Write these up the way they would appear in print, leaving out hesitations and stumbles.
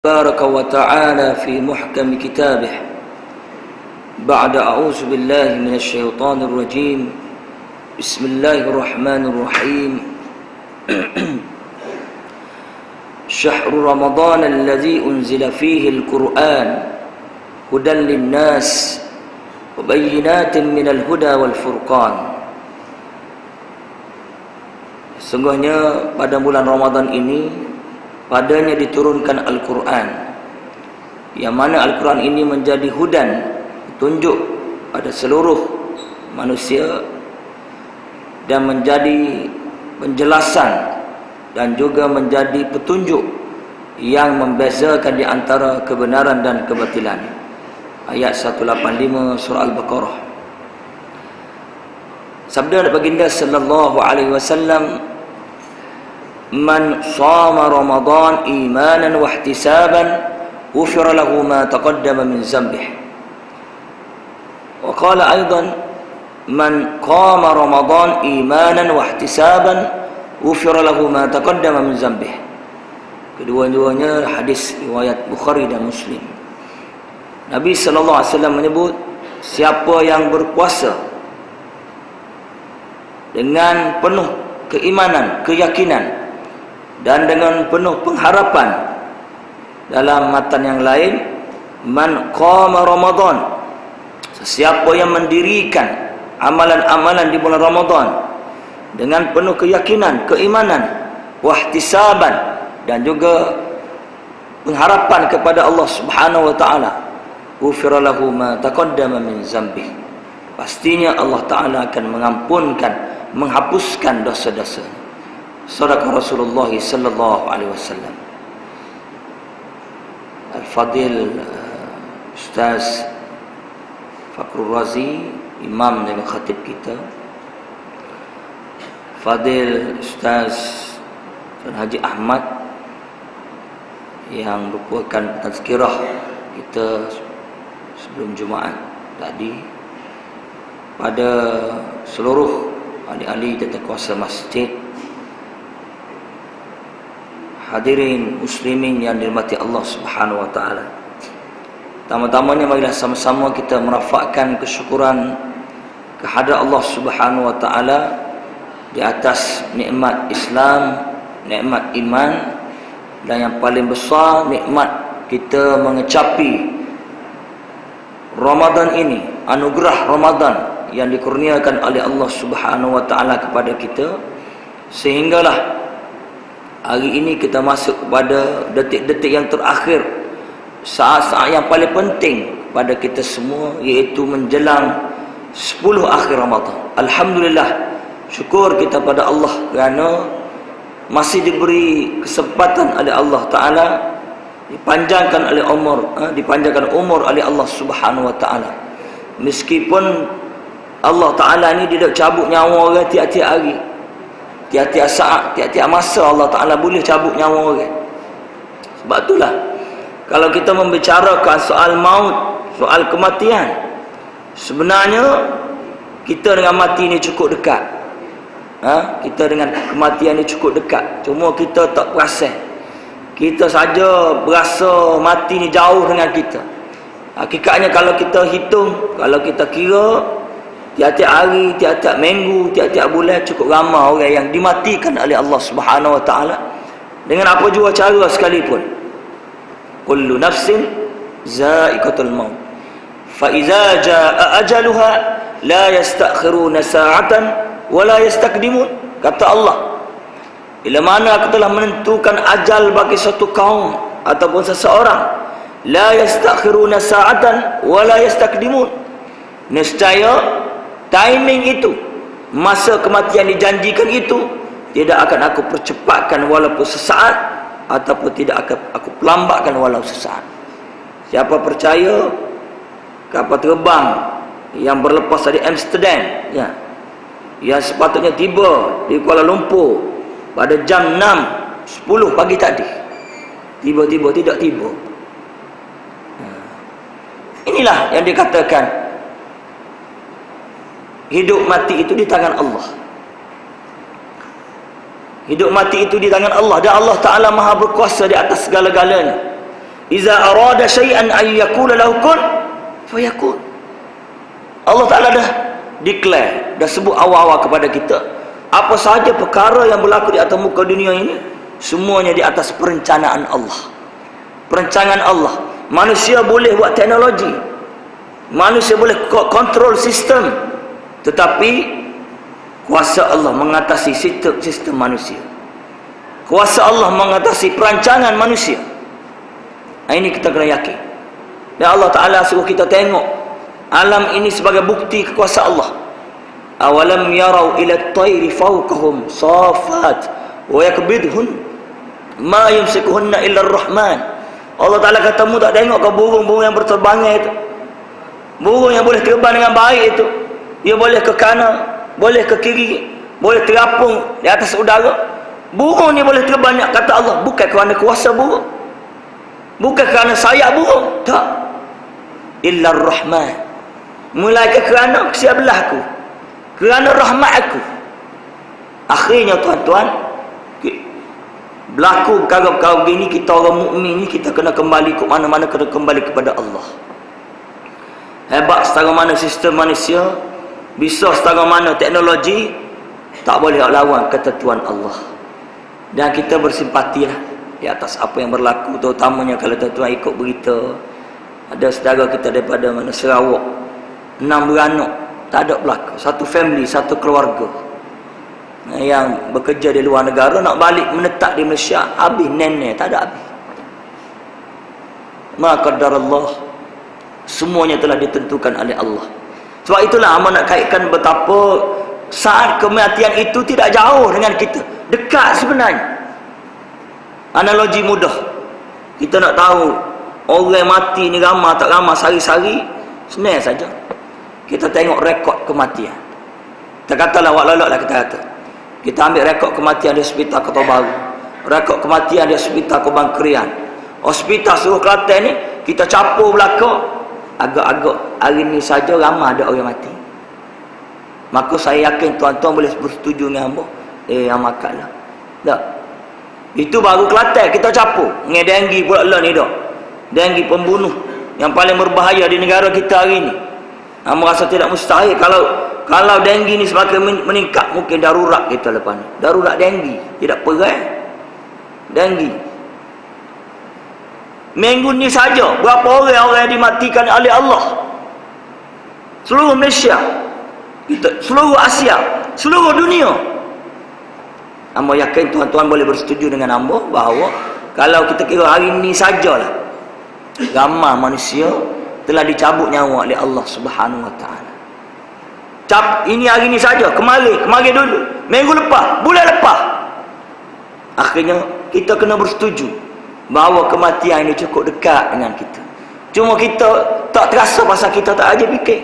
تبارك وتعالى في محكم كتابه بعد أعوذ بالله من الشيطان الرجيم بسم الله الرحمن الرحيم شهر رمضان الذي أنزل فيه القرآن هدى للناس وبينات من الهدى والفرقان. Sungguhnya pada bulan Ramadan ini padanya diturunkan Al-Quran, yang mana Al-Quran ini menjadi hudan, petunjuk pada seluruh manusia, dan menjadi penjelasan dan juga menjadi petunjuk yang membezakan di antara kebenaran dan kebatilan. Ayat 185 surah Al-Baqarah. Sabda baginda sallallahu alaihi wasallam, man shama Ramadan imanan wa ihtisaban ghufira lahu ma taqaddama min dhanbihi. Wa qala aidan man qama Ramadan imanan wa ihtisaban ghufira lahu ma taqaddama min dhanbihi. Kedua-duanya hadis riwayat Bukhari dan Muslim. Nabi sallallahu alaihi wasallam menyebut, siapa yang berpuasa dengan penuh keimanan, keyakinan, dan dengan penuh pengharapan, dalam matan yang lain, man qama Ramadan, siapa yang mendirikan amalan-amalan di bulan Ramadan dengan penuh keyakinan, keimanan, wahtisaban, dan juga pengharapan kepada Allah Subhanahu wa taala, ghufira lahu ma taqaddama min dzambi, pastinya Allah taala akan mengampunkan, menghapuskan dosa-dosa. Sadaqah Rasulullah sallallahu alaihi wasallam. Al-Fadil Ustaz Fakhrul Razi, imam dan khatib kita, Fadil Ustaz Tuan Haji Ahmad, yang merupakan tazkirah kita sebelum Jumaat tadi, pada seluruh ahli-ahli tata kuasa masjid, hadirin muslimin yang dirahmati Allah Subhanahu wa taala. Pertama-tamanya marilah sama-sama kita merafakkan kesyukuran kehadrat Allah Subhanahu wa taala di atas nikmat Islam, nikmat iman, dan yang paling besar nikmat kita mengecapi Ramadan ini, anugerah Ramadan yang dikurniakan oleh Allah Subhanahu wa taala kepada kita, sehinggalah hari ini kita masuk kepada detik-detik yang terakhir, saat-saat yang paling penting pada kita semua, iaitu menjelang 10 akhir Ramadan. Alhamdulillah, syukur kita pada Allah kerana masih diberi kesempatan oleh Allah Ta'ala, dipanjangkan umur oleh Allah Subhanahu wa Ta'ala. Meskipun Allah Ta'ala ni tidak cabut nyawa orang tiap-tiap hari, tiap-tiap saat, tiap-tiap masa Allah Ta'ala boleh cabut nyawa orang. Sebab itulah, kalau kita membicarakan soal maut, soal kematian, sebenarnya kita dengan mati ni cukup dekat. Kita dengan kematian ni cukup dekat, cuma kita tak perasan. Kita saja berasa mati ni jauh dengan kita. Hakikatnya kalau kita hitung, kalau kita kira, tiap-tiap hari, tiap-tiap minggu, tiap-tiap bulan, cukup ramai orang yang dimatikan oleh Allah Subhanahu wa taala dengan apa jua cara sekalipun. Kullu nafsin za'iqatul maut. Fa iza jaa ajaluha la yastakhiruna sa'atan wa la yastaqdimun. Kata Allah, bila mana aku telah menentukan ajal bagi suatu kaum ataupun seseorang, la yastakhiruna sa'atan wa la yastaqdimun, nescaya timing itu, masa kematian dijanjikan itu, tidak akan aku percepatkan walaupun sesaat, ataupun tidak akan aku pelambatkan walau sesaat. Siapa percaya kapal terbang yang berlepas dari Amsterdam, yang sepatutnya tiba di Kuala Lumpur pada jam 6.10 pagi tadi, tiba-tiba tidak tiba. Inilah yang dikatakan hidup mati itu di tangan Allah. Hidup mati itu di tangan Allah, dan Allah Ta'ala maha berkuasa di atas segala-galanya. Iza arada syai'an ay yaqula lahu kun fayakun. Allah Ta'ala dah declare, dah sebut awal-awal kepada kita, apa sahaja perkara yang berlaku di atas muka dunia ini, semuanya di atas perencanaan Allah. Perencanaan Allah. Manusia boleh buat teknologi, manusia boleh kontrol sistem, tetapi kuasa Allah mengatasi sistem manusia. Kuasa Allah mengatasi perancangan manusia. Ini kita kena yakin. Dan Allah Ta'ala suruh kita tengok alam ini sebagai bukti kekuasaan Allah. Awalam yarau ila at-tayri fawqahum safat wa yakbidhun ma yumsikuhunna illa ar-rahman. Allah Ta'ala kata, mu tak tengok ke burung-burung yang berterbangan itu? Burung yang boleh terbang dengan baik itu, dia boleh ke kanan, boleh ke kiri, boleh terapung di atas udara. Burung ni boleh terbang, kata Allah, bukan kerana kuasa burung, bukan kerana sayap burung, tak, illa ar-rahman, melainkan kerana kesiap belah aku, kerana rahmat aku. Akhirnya tuan-tuan, berlaku perkara-perkara begini, kita orang mukmin ni, kita kena kembali ke mana-mana, kena kembali kepada Allah. Hebat setara mana sistem manusia, bisa setara mana teknologi, tak boleh lawan ketentuan Allah. Dan kita bersimpatilah di atas apa yang berlaku, terutamanya kalau tuan-tuan ikut berita, ada saudara kita daripada mana, Sarawak, 6 beranak, tak ada berlaku, satu family, satu keluarga yang bekerja di luar negara, nak balik menetap di Malaysia, habis nenek, tak ada habis. Ma qadarallah, semuanya telah ditentukan oleh Allah. Sebab itulah amat nak kaitkan betapa saat kematian itu tidak jauh dengan kita, dekat sebenarnya. Analogi mudah, kita nak tahu orang mati ni ramai tak ramai sehari-hari, senang saja. Kita tengok rekod kematian. Kita katalah wak lolok lah, kita kata kita ambil rekod kematian di Hospital Kota Baru, rekod kematian di Hospital Kubang Krian, Hospital Suruh Kelantan ni, kita capur belakang, agak-agak hari ni saja ramai ada orang mati. Maka saya yakin tuan-tuan boleh bersetuju dengan hamba, amalkanlah. Tak, itu baru Kelantan kita capur. Dengan denggi pula lah ni dah, denggi pembunuh yang paling berbahaya di negara kita hari ni. Hamba rasa tidak mustahil kalau denggi ni semakin meningkat, mungkin darurat kita lepas ni, darurat denggi, tidak perang denggi. Minggu ni saja berapa orang yang dimatikan oleh Allah, seluruh Malaysia, kita, seluruh Asia, seluruh dunia. Hamba yakin tuan-tuan boleh bersetuju dengan hamba bahawa kalau kita kira hari ni sajalah, ramai manusia telah dicabut nyawa oleh Allah Subhanahu Wa Taala. Ini hari ni saja, kemarin dulu, minggu lepas, bulan lepas. Akhirnya kita kena bersetuju bahawa kematian ini cukup dekat dengan kita. Cuma kita tak terasa pasal kita tak aja fikir,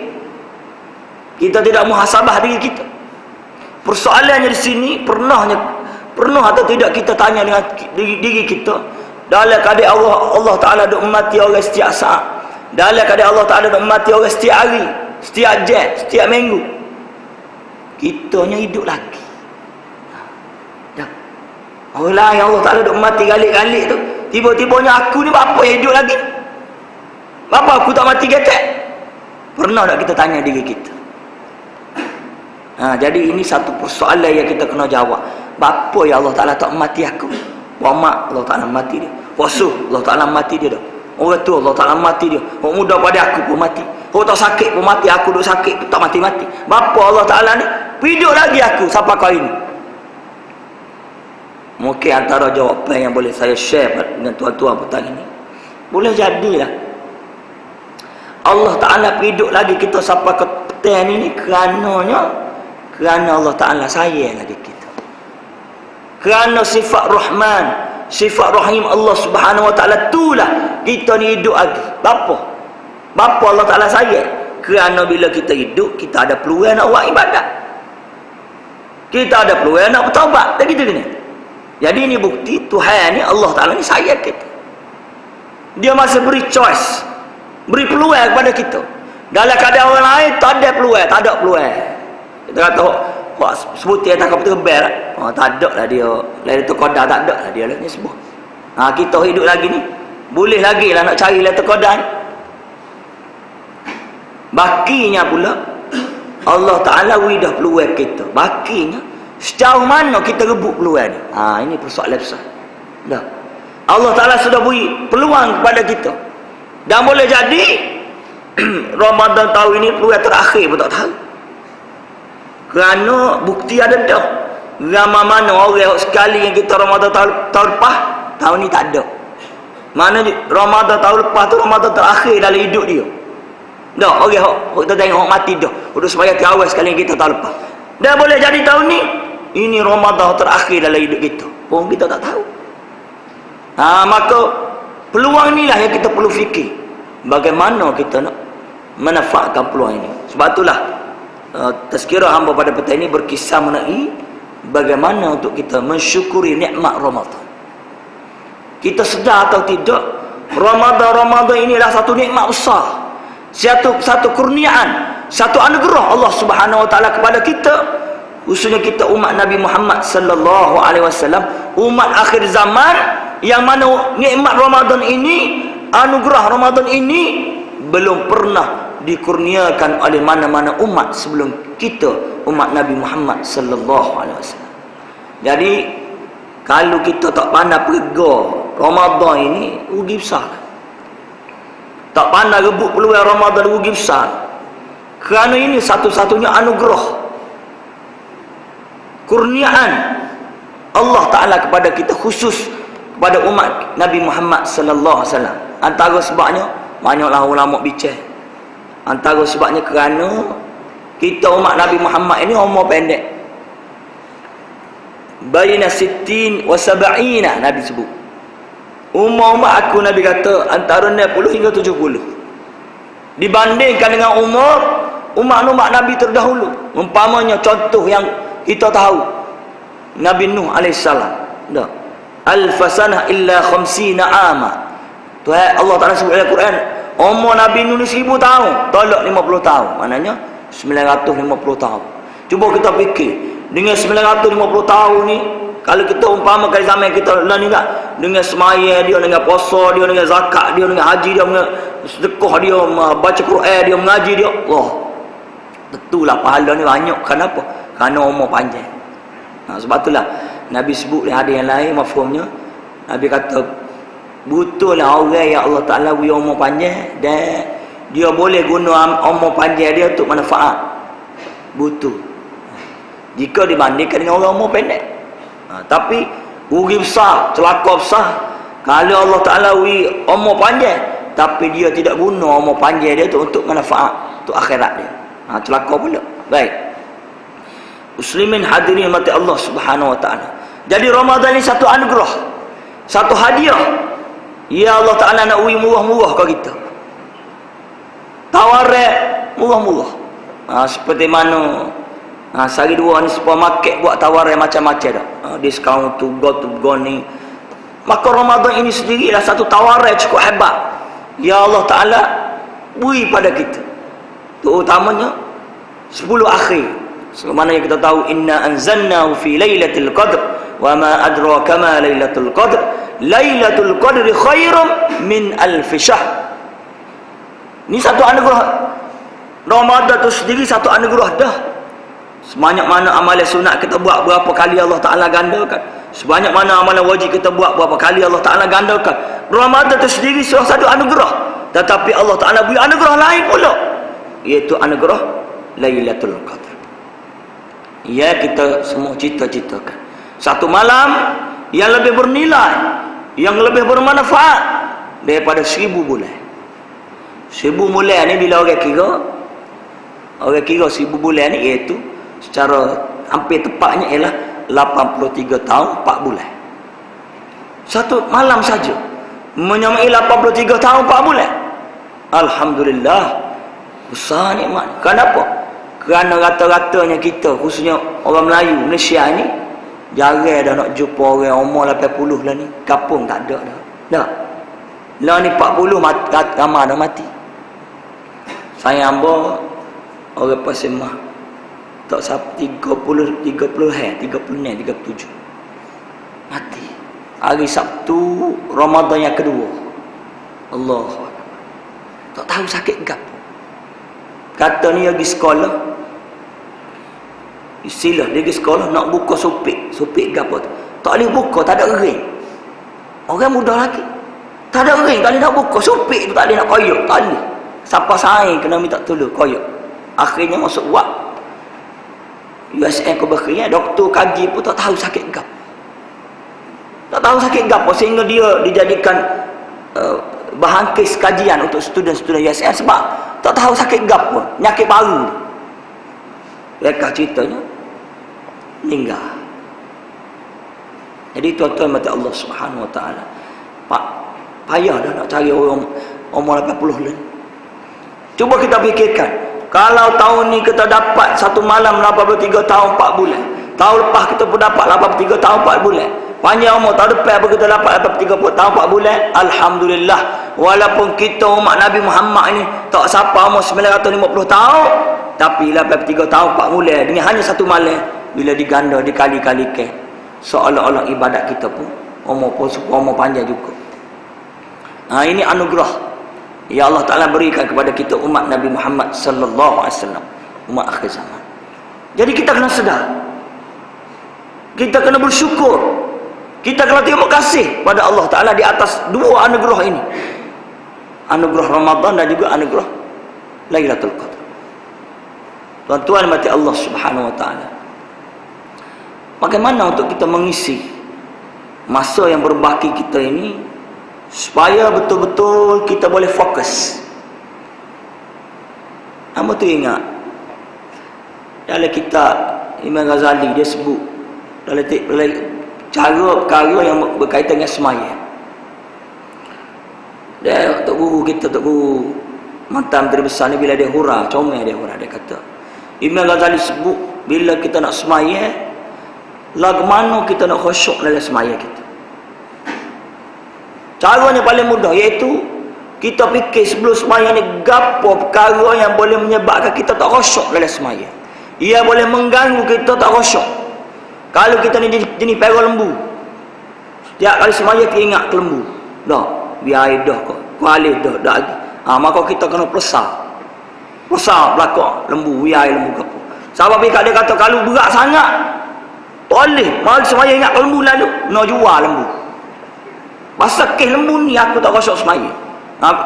kita tidak muhasabah diri kita. Persoalannya di sini, pernah atau tidak kita tanya dengan diri kita, dalam keadaan Allah Ta'ala duk mati orang setiap saat, dalam keadaan Allah Ta'ala duk mati orang setiap hari, setiap jam, setiap minggu, kitanya hidup lagi. Orang lain Allah Ta'ala duk mati galik-galik tu, tiba-tibanya aku ni apa yang hidup lagi? Bapa aku tak mati getek? Pernah tak kita tanya diri kita? Jadi ini satu persoalan yang kita kena jawab. Bapa ya Allah Ta'ala tak mati aku? Mak Allah Ta'ala mati dia, wasuh Allah Ta'ala mati dia dah, orang tua Allah Ta'ala mati dia, orang muda pada aku pun mati, orang tak sakit pun mati, aku duk sakit pun tak mati-mati. Bapa Allah Ta'ala ni hidup lagi aku sampai kali ini. Mungkin antara jawapan yang boleh saya share dengan tuan-tuan petang ini, boleh jadilah Allah Ta'ala hidup lagi kita sampai ke petang ini kerana Allah Ta'ala sayang lagi kita, kerana sifat Rahman, sifat Rahim Allah Subhanahu Wa Ta'ala, itulah kita ni hidup lagi. Bapa Allah Ta'ala sayang, kerana bila kita hidup, kita ada peluang nak buat ibadat, kita ada peluang nak bertaubat, tak gitu gini. Jadi ini bukti Tuhan ni, Allah Ta'ala ni sayang kita. Dia masih beri choice, beri peluang kepada kita. Dalam keadaan orang lain tak ada peluang, kita kata sebutir tak kau terbel, tak ada lah dia, lain tu kodak tak ada lah dia lah ni sebuah. Kita hidup lagi ni, Boleh lagi lah nak cari Lailatul Qadar. Bakinya pula Allah Ta'ala dah peluang kita. Bakinya sejauh mana kita rebut peluang ni. Ini persoalan besar. Dah. Allah Ta'ala sudah beri peluang kepada kita. Dan boleh jadi Ramadan tahun ini peluang terakhir pun tak tahu. Kerana bukti ada dah. Ramai mana orang sekali yang kita Ramadan tahun lepas, tahun ni tak ada. Mana Ramadan tahun lepas tu Ramadan terakhir dalam hidup dia. Dah, orang kita tengok orang mati dah. Udah supaya terawal sekali yang kita tahun lepas. Dan boleh jadi tahun ni ini Ramadan terakhir dalam hidup kita. Pun kita tak tahu. Maka peluang inilah yang kita perlu fikir. Bagaimana kita nak manfaatkan peluang ini. Sebab itulah tazkirah hamba pada petang ini berkisah mengenai bagaimana untuk kita mensyukuri nikmat Ramadan. Kita sedar atau tidak, Ramadan inilah satu nikmat besar. Satu kurniaan, satu anugerah Allah Subhanahu Wa Taala kepada kita, khususnya kita umat Nabi Muhammad sallallahu alaihi wasallam, umat akhir zaman, yang mana nikmat Ramadan ini, anugerah Ramadan ini belum pernah dikurniakan oleh mana-mana umat sebelum kita, umat Nabi Muhammad sallallahu alaihi wasallam. Jadi kalau kita tak pandai perga Ramadan ini, rugi besar. Tak pandai rebut peluang Ramadan, rugi besar. Kerana ini satu-satunya anugerah, kurniaan Allah Ta'ala kepada kita, khusus kepada umat Nabi Muhammad sallallahu alaihi wasallam. Antara sebabnya, banyaklah ulama bincang. Antara sebabnya kerana kita umat Nabi Muhammad ini umur pendek. Baina sittin wa sab'ina, Nabi sebut. Umur aku, Nabi kata, antara 60 hingga 70. Dibandingkan dengan umat Nabi terdahulu. Umpamanya contoh yang kita tahu, Nabi Nuh alaihissalam. Dah. Alfasanah illa khamsina ama. Tuhan Allah Ta'ala sebut dalam Quran, umur Nabi Nuh ni 1000 tahun, tolak 50 tahun. Maknanya 950 tahun. Cuba kita fikir, dengan 950 tahun ni, kalau kita umpamakan zaman kita lah ni tak, dengan semaya dia, dengan puasa dia, dengan zakat dia, dengan haji dia, dengan sedekah dia, baca Quran dia, mengaji dia, Allah, tentulah pahala ni banyak. Kenapa? Kerana umur panjang. Sebab itulah Nabi sebut ada yang lain mafhumnya. Nabi kata betullah orang yang Allah Ta'ala beri umur panjang dan dia boleh guna umur panjang dia untuk manfaat, betul, jika dibandingkan dengan orang umur pendek. Tapi rugi besar, celaka besar kalau Allah Ta'ala beri umur panjang tapi dia tidak guna umur panjang dia untuk manfaat, untuk akhirat dia. Celaka pula. Baik, muslimin hadirin mati Allah Subhanahu Wa Ta'ala. Jadi Ramadan ni satu anugerah, satu hadiah. Ya Allah Ta'ala nak beri murah-murah ke kita, tawaran murah-murah. Seperti mana sehari dua ni supermarket buat tawaran macam-macam dah. Diskaun tu go ni. Maka Ramadan ini sendirilah satu tawaran cukup hebat. Ya Allah Ta'ala beri pada kita, terutamanya 10 akhir. Sebagaimana yang kita tahu, inna anzalnahu fi lailatul qadr wa ma adraka ma lailatul qadr, lailatul qadri khairum min alf syahr. Ini satu anugerah. Ramadan itu sendiri satu anugerah dah. Sebanyak mana amalan sunat kita buat, berapa kali Allah Ta'ala gandakan. Sebanyak mana amalan wajib kita buat, berapa kali Allah Ta'ala gandakan. Ramadan itu sendiri salah satu anugerah. Tetapi Allah Ta'ala beri anugerah lain pula, iaitu anugerah Lailatul Qadar. Ya, kita semua cita-citakan satu malam yang lebih bernilai, yang lebih bermanfaat daripada 1000 bulan. 1000 bulan ni bila orang kira 1000 bulan ni, iaitu secara hampir tepatnya ialah 83 tahun 4 bulan. Satu malam saja menyamai 83 tahun 4 bulan. Alhamdulillah, besar nikmat. Kenapa? Kerana rata-ratanya kita, khususnya orang Melayu Malaysia ni, jarang dah nak jumpa orang umur 80 lah ni. Kampung tak ada dah. Tak. Lah ni 40 ramai dah mati. Saya hamba orang Pasir Mah tak sampai 30 hari, 36, 37 mati. Hari Sabtu Ramadan yang kedua, Allah. Tak tahu sakit gapo. Kata ni pergi sekolah. Istilah dia pergi sekolah nak buka supik. Supik gapo tu? Tak boleh buka, tak ada ring. Orang muda lagi. Tak ada ring, tak boleh nak buka. Supik tu tak boleh nak koyok, tak boleh. Siapa saing kena minta tolong koyok. Akhirnya masuk wak. USN ke Bahrain, doktor kaji pun tak tahu sakit gapo. Tak tahu sakit gapo sehingga dia dijadikan bahan kes kajian untuk student-student USN sebab tak tahu sakit gapo, penyakit baru. Mereka ceritanya meninggal. Jadi tuan-tuan mati Allah Subhanahu Wa Taala. Pak, payah dah nak cari orang umur 80 lebih. Cuba kita fikirkan, kalau tahun ni kita dapat satu malam 83 tahun 4 bulan. Tahun lepas kita pun dapat 83 tahun 4 bulan. Panjang umur, tahun depan apa kita dapat 30 tahun 4 bulan. Alhamdulillah. Walaupun kita umat Nabi Muhammad ni tak sampai umur 950 tahun, tapi 83 tahun 4 bulan dengan hanya satu malam, bila diganda dikali-kalikan, seolah-olah ibadat kita pun umur panjang juga. Ini anugerah ya Allah Ta'ala berikan kepada kita umat Nabi Muhammad sallallahu alaihi wasallam, umat akhir zaman. Jadi kita kena sedar, kita kena bersyukur, kita kena terima kasih pada Allah Ta'ala di atas dua anugerah ini, anugerah Ramadan dan juga anugerah Lailatul Qadar. Tuan-tuan mati Allah Subhanahu Wa Ta'ala, bagaimana untuk kita mengisi masa yang berbaki kita ini supaya betul-betul kita boleh fokus. Hamba tu ingat dalam kitab Imam Ghazali, dia sebut dalam cara perkara yang berkaitan dengan sembahyang. Dia Tok Guru kita, Tok Guru mantan Menteri Besar ni, bila dia hurah, comel dia hurah, dia kata Imam Ghazali sebut bila kita nak sembahyang, lagu mana kita nak khusyuk dalam sembahyang kita. Caranya paling mudah, iaitu kita fikir sebelum sembahyang ni gapo perkara yang boleh menyebabkan kita tak khusyuk dalam sembahyang. Ia boleh mengganggu kita tak khusyuk. Kalau kita ni jenis perah lembu, setiap kali sembahyang kita ingat ke lembu, dah biar air dah kau kualih dah lagi, maka kita kena pelesar belakang lembu, biar air lembu gapo. Sebab dia kata kalau berat sangat boleh mari sembahyang ingat ke lembu, lalu nak jual lembu. Masa kes lembu ni aku tak khusyuk sembahyang.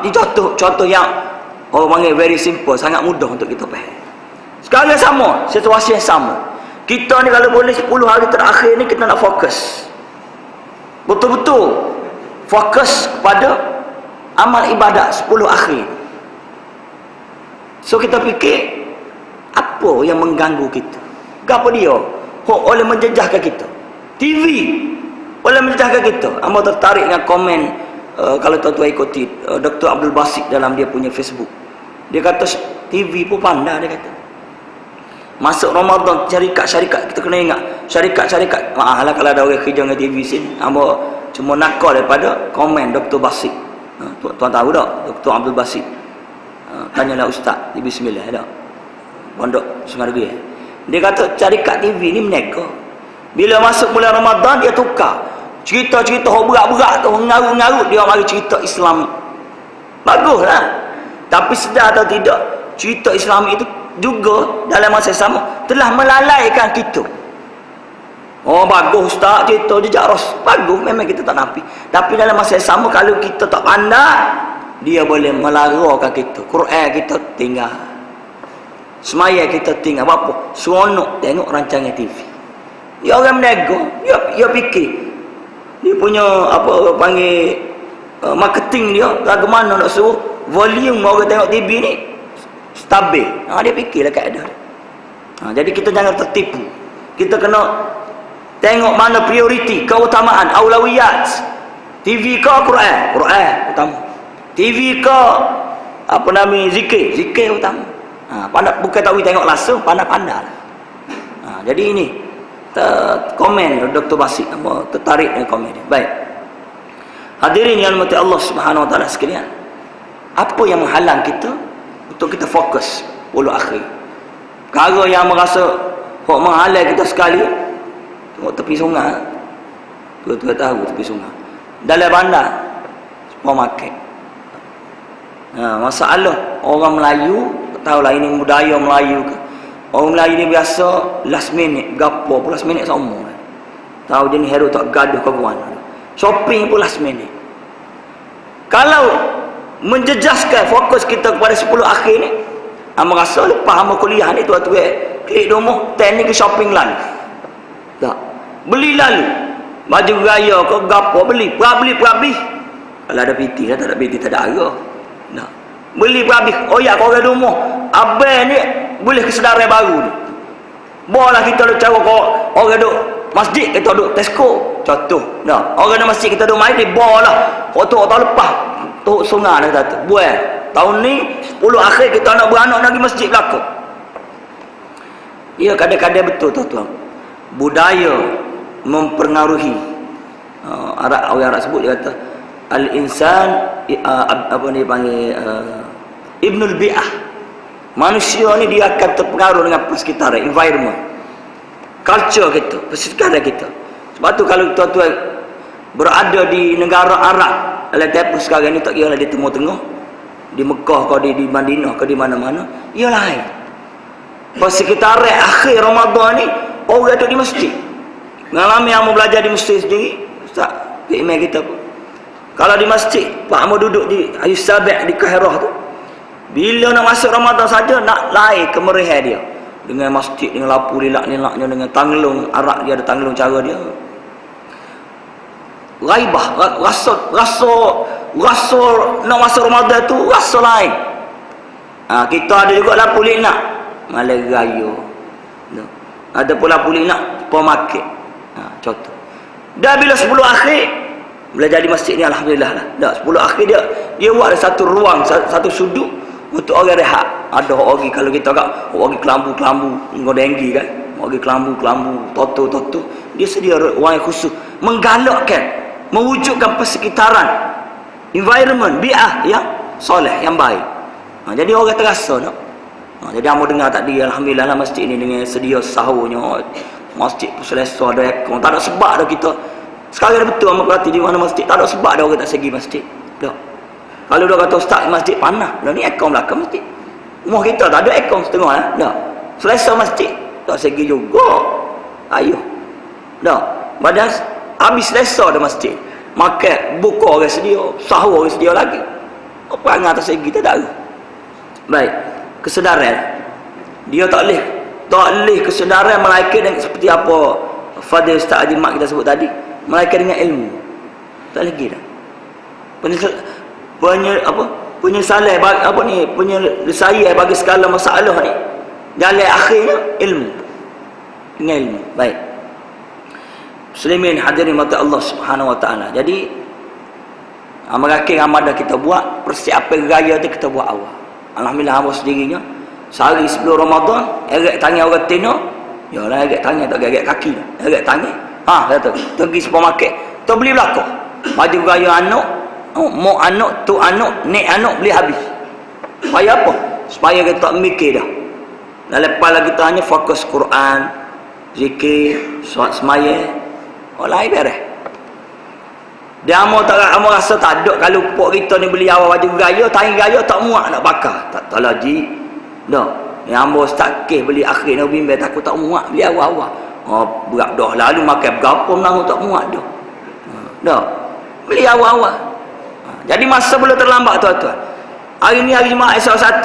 Ini contoh yang orang panggil very simple, sangat mudah untuk kita faham. Sekarang sama, situasi yang sama. Kita ni kalau boleh 10 hari terakhir ni kita nak fokus, betul-betul fokus kepada amal ibadat 10 akhir. So kita fikir apa yang mengganggu kita, apa dia oleh menjejahkan kita. TV boleh menjejahkan kita. Amba tertarik dengan komen kalau tuan-tuan ikuti Dr. Abdul Basit dalam dia punya Facebook. Dia kata TV pun pandai, dia kata. Masuk Ramadan, syarikat-syarikat kita kena ingat, syarikat-syarikat, maaflah kalau ada orang kerja dengan TV sini, amba cuma nakal daripada komen Dr. Basit. Tuan tahu tak Dr. Abdul Basit? Tanyalah ustaz di Bismillah dak. Pondok Sungai Negeri. Dia kata syarikat TV ni meneka. Bila masuk bulan Ramadan, dia tukar cerita-cerita yang berat-berat tu, ngarut-ngarut, dia mari cerita Islami. Baguslah. Tapi sedar atau tidak, cerita Islami itu juga dalam masa sama telah melalaikan kita. Oh bagus ustaz, cerita jejak Rasul, bagus, memang kita tak nafi. Tapi dalam masa sama, kalau kita tak pandai, dia boleh melarakan kita. Quran kita tinggal, semaya kita tinggal. Apa? Seronok tengok rancangan TV. Dia orang menego, dia fikir dia punya apa panggil marketing dia, bagaimana nak suruh volume orang tengok TV ni stabil. Dia fikirlah kaedah dia. Jadi kita jangan tertipu. Kita kena tengok mana prioriti, keutamaan, aulawiyat. TV ke Quran? Quran utama. TV ke apa nama zikir? Zikir utama. Pandai, bukan tak boleh tengok langsung, pandai-pandai lah. Jadi ini komen Dr. Basit, tertarik dengan komen dia. Baik, hadirin yang dirahmati Allah Subhanahu Wa Taala sekalian, apa yang menghalang kita untuk kita fokus 10 akhir? Perkara yang merasa menghalang kita sekali, tengok tepi sungai, tuan-tuan tahu tepi sungai, dalam bandar supermarket, Masalah orang Melayu, tahulah ini budaya Melayu ke. Orang Melayu ni biasa last minute, gapo pun last minute semua. Tahu jenis hero tak gaduh kawan. Shopping pun last minute. Kalau menjejaskan fokus kita kepada 10 akhir ni, hang rasa lepas hang kuliah ni tu klik rumah, teknik ke shopping lalu. Tak. Beli lalu. Baju gaya ke gapo beli, perabli. Kalau ada PT lah, tak ada PT tak ada arah. Nah. Beli perabli. Oh ya, kau orang rumah. Abang ni boleh kesedaran baru ni. Boleh kita duk cara kau orang duk masjid kita duk Tesco contoh. Nah, orang dalam masjid kita duk main ni bolah. Kau tahun lepas tu sungai dah kata. Buat tahun ni 10 akhir kita nak beranak lagi masjid belakang. Ya, kadang-kadang betul tuan-tuan. Budaya mempengaruhi. Orang Arab sebut dia kata al-insan apa ni panggil ibnul bi'ah. Manusia ni dia akan terpengaruh dengan persekitaran, environment, culture kita, persekitaran kita. Sebab tu kalau tuan-tuan berada di negara Arab, dalam tempoh sekarang ni tak kira lah di tengah-tengah, di Mekah ke di Madinah ke di mana-mana, ia lain. Persekitaran akhir Ramadan ni orang duduk di masjid. Mengalami yang mau belajar di masjid sendiri, Ustaz, email kita pun. Kalau di masjid, Pak mau duduk di Ayus Sabi' di Kairah tu, bila nak masuk Ramadan saja nak lain kemerihan dia dengan masjid, dengan lampu lilak-lilaknya, dengan tanglung arak dia, ada tanglung cara dia. Ghaibah, rasa nak masuk Ramadan tu rasa lain. Kita ada juga lampu lilak malam raya. Ada pula lampu lilak pemakai. Contoh. Dah bila 10 akhir belajar di masjid ni alhamdulillah lah. Dah 10 akhir dia buat satu ruang, satu sudut untuk orang rehat. Ada orang kalau kita kat orang kelambu-kelambu ngau denggi kan, orang kelambu-kelambu, toto-toto, dia sedia ruang khusus menggalakkan, mewujudkan persekitaran environment bi'ah yang soleh, yang baik. Jadi orang terasa nak. Jadi hamba dengar tadi alhamdulillah lah masjid ni dengan sedia sahurnya, masjid pun selesa, ada aircon, tak ada sebab dah kita. Sekarang dah betul hamba perhati di mana masjid tak ada sebab dah orang tak segi masjid. Dah. Kalau dia kata ustaz masjid panas, dah ni aircon belakang masjid. Rumah kita tak ada aircon setengah lah. Dah. Selesa masjid, tak segi juga. Ayuh. Dah. Badan habis selesa dah masjid. Makan buka orang sedia, sahur orang sedia lagi. Apa yang atas segi tak ada. Baik. Kesedaran. Dia tak boleh kesedaran melainkan seperti apa Fadil Ustaz Haji Mak kita sebut tadi, melainkan dengan ilmu. Tak lagi dah. Penyesalan penyelesaian bagi segala masalah ni jalan akhirnya ilmu, dengan ilmu. Baik, muslimin hadirin mata Allah Subhanahu wa taala. Jadi amal kita buat persiapan raya tu kita buat awal. Alhamdulillah hamba sendirinya sehari sebelum Ramadan erat tangan orang tino, yalah erat tangan tak erat kaki, erat tangan. Kata pergi supermarket tu beli belakang baju raya anak, mau anak tu anak, nek anak beli habis. Supaya apa? Supaya kita tak mikir dah. Dan lepas lagi kita hanya fokus Quran, zikir, solat semaya. Lain beres. Dia amal rasa tak ada kalau pok kita ni beli awal baju raya, tahi raya tak muak nak bakar. Tak lagi. Dah. Yang ambo start kes beli akhir nak bimbang takut tak muak beli awal-awal. Berat dah lalu makan berapa menang tak muak dah. Dah. Beli awal-awal. Jadi masa belum terlambat tuan-tuan. Hari ni hari Jumaat esok 1,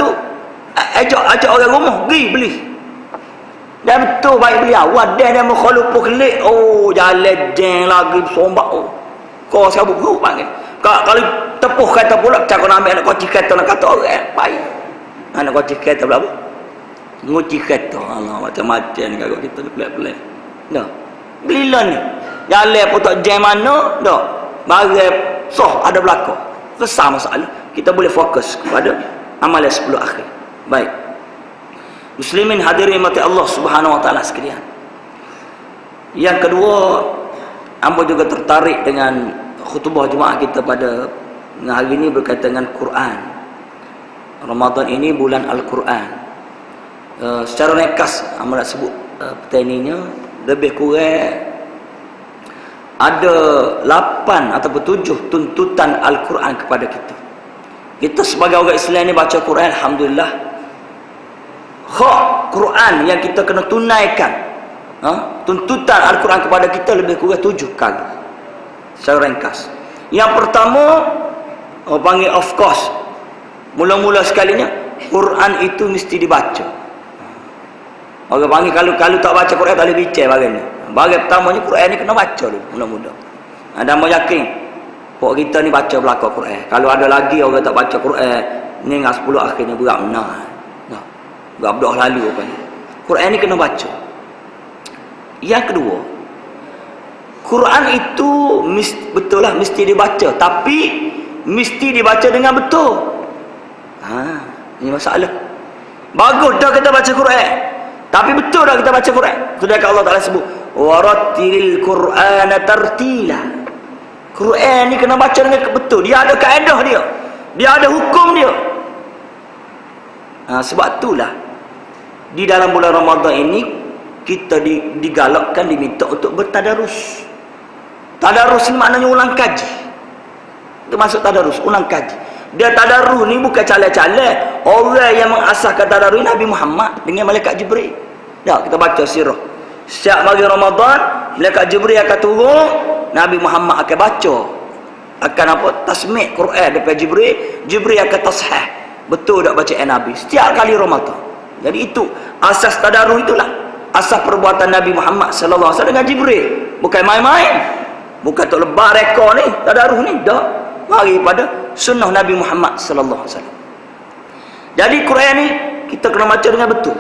ajak orang rumah pergi beli. Dan betul baik beli awal dia mau khalupu kelik. Jalan jeng lagi sombak. Kau sabuk guru panggil. Kalau tepuh kata pula cakap nak ambil anak kocik kata nak kata orang baik. Anak kocik kata berapa? Nguci kata. Allah macam-macam ni kalau kita pelik-pelik. Dah. Belilah ni. Jalan pun tak jam mana, dah. Barang soh ada belakang. Besar masalah. Kita boleh fokus kepada amalan 10 akhir. Baik. Muslimin hadirin mati Allah Subhanahu wa taala sekalian. Yang kedua, hamba juga tertarik dengan khutbah Jumaat kita pada hari ini berkaitan dengan Quran. Ramadan ini bulan Al-Quran. Secara ringkas hamba nak sebut petaninya lebih kurang ada 8 ataupun 7 tuntutan Al-Quran kepada kita. Kita sebagai orang Islam ni baca Quran, alhamdulillah. Hak Quran yang kita kena tunaikan, tuntutan Al-Quran kepada kita lebih kurang 7 kali. Secara ringkas. Yang pertama, orang panggil of course. Mula-mula sekalinya, Quran itu mesti dibaca. Orang panggil kalau tak baca Quran tak boleh bincang bagian ni. Bagian pertamanya Quran ni kena baca dulu mula-mula. Dan mau yakin pok kita ni baca belakang Quran. Kalau ada lagi orang tak baca Quran, ni dengan 10 akhirnya berat benar. Berat dah lalu apa ni. Quran ni kena baca. Yang kedua, Quran itu betul lah mesti dibaca, tapi mesti dibaca dengan betul. Ini masalah. Bagus dah kita baca Quran, tapi betul dah kita baca Quran. Sedangkan Allah Ta'ala sebut warattilil Qur'ana tartila. Quran ni kena baca dengan betul. Dia ada kaedah dia, dia ada hukum dia. Sebab itulah di dalam bulan Ramadan ini kita digalakkan, diminta untuk bertadarus. Tadarus ni maknanya ulang kaji. Itu maksud tadarus, ulang kaji. Dia tadarus ni bukan calon-calon. Orang yang mengasahkan tadarus Nabi Muhammad dengan malaikat Jibril. Ya, kita baca sirah. Setiap pagi Ramadan, malaikat Jibril akan turun, Nabi Muhammad akan baca. Akan apa? Tasmi' Quran daripada Jibril. Jibril akan tashih. Betul tak bacaan Nabi setiap kali Ramadan. Jadi itu asas tadarus, itulah asas perbuatan Nabi Muhammad sallallahu alaihi wasallam dengan Jibril. Bukan main-main. Bukan tok lebar rekor ni, tadarus ni dah mari pada sunnah Nabi Muhammad sallallahu alaihi wasallam. Jadi Quran ni kita kena baca dengan betul.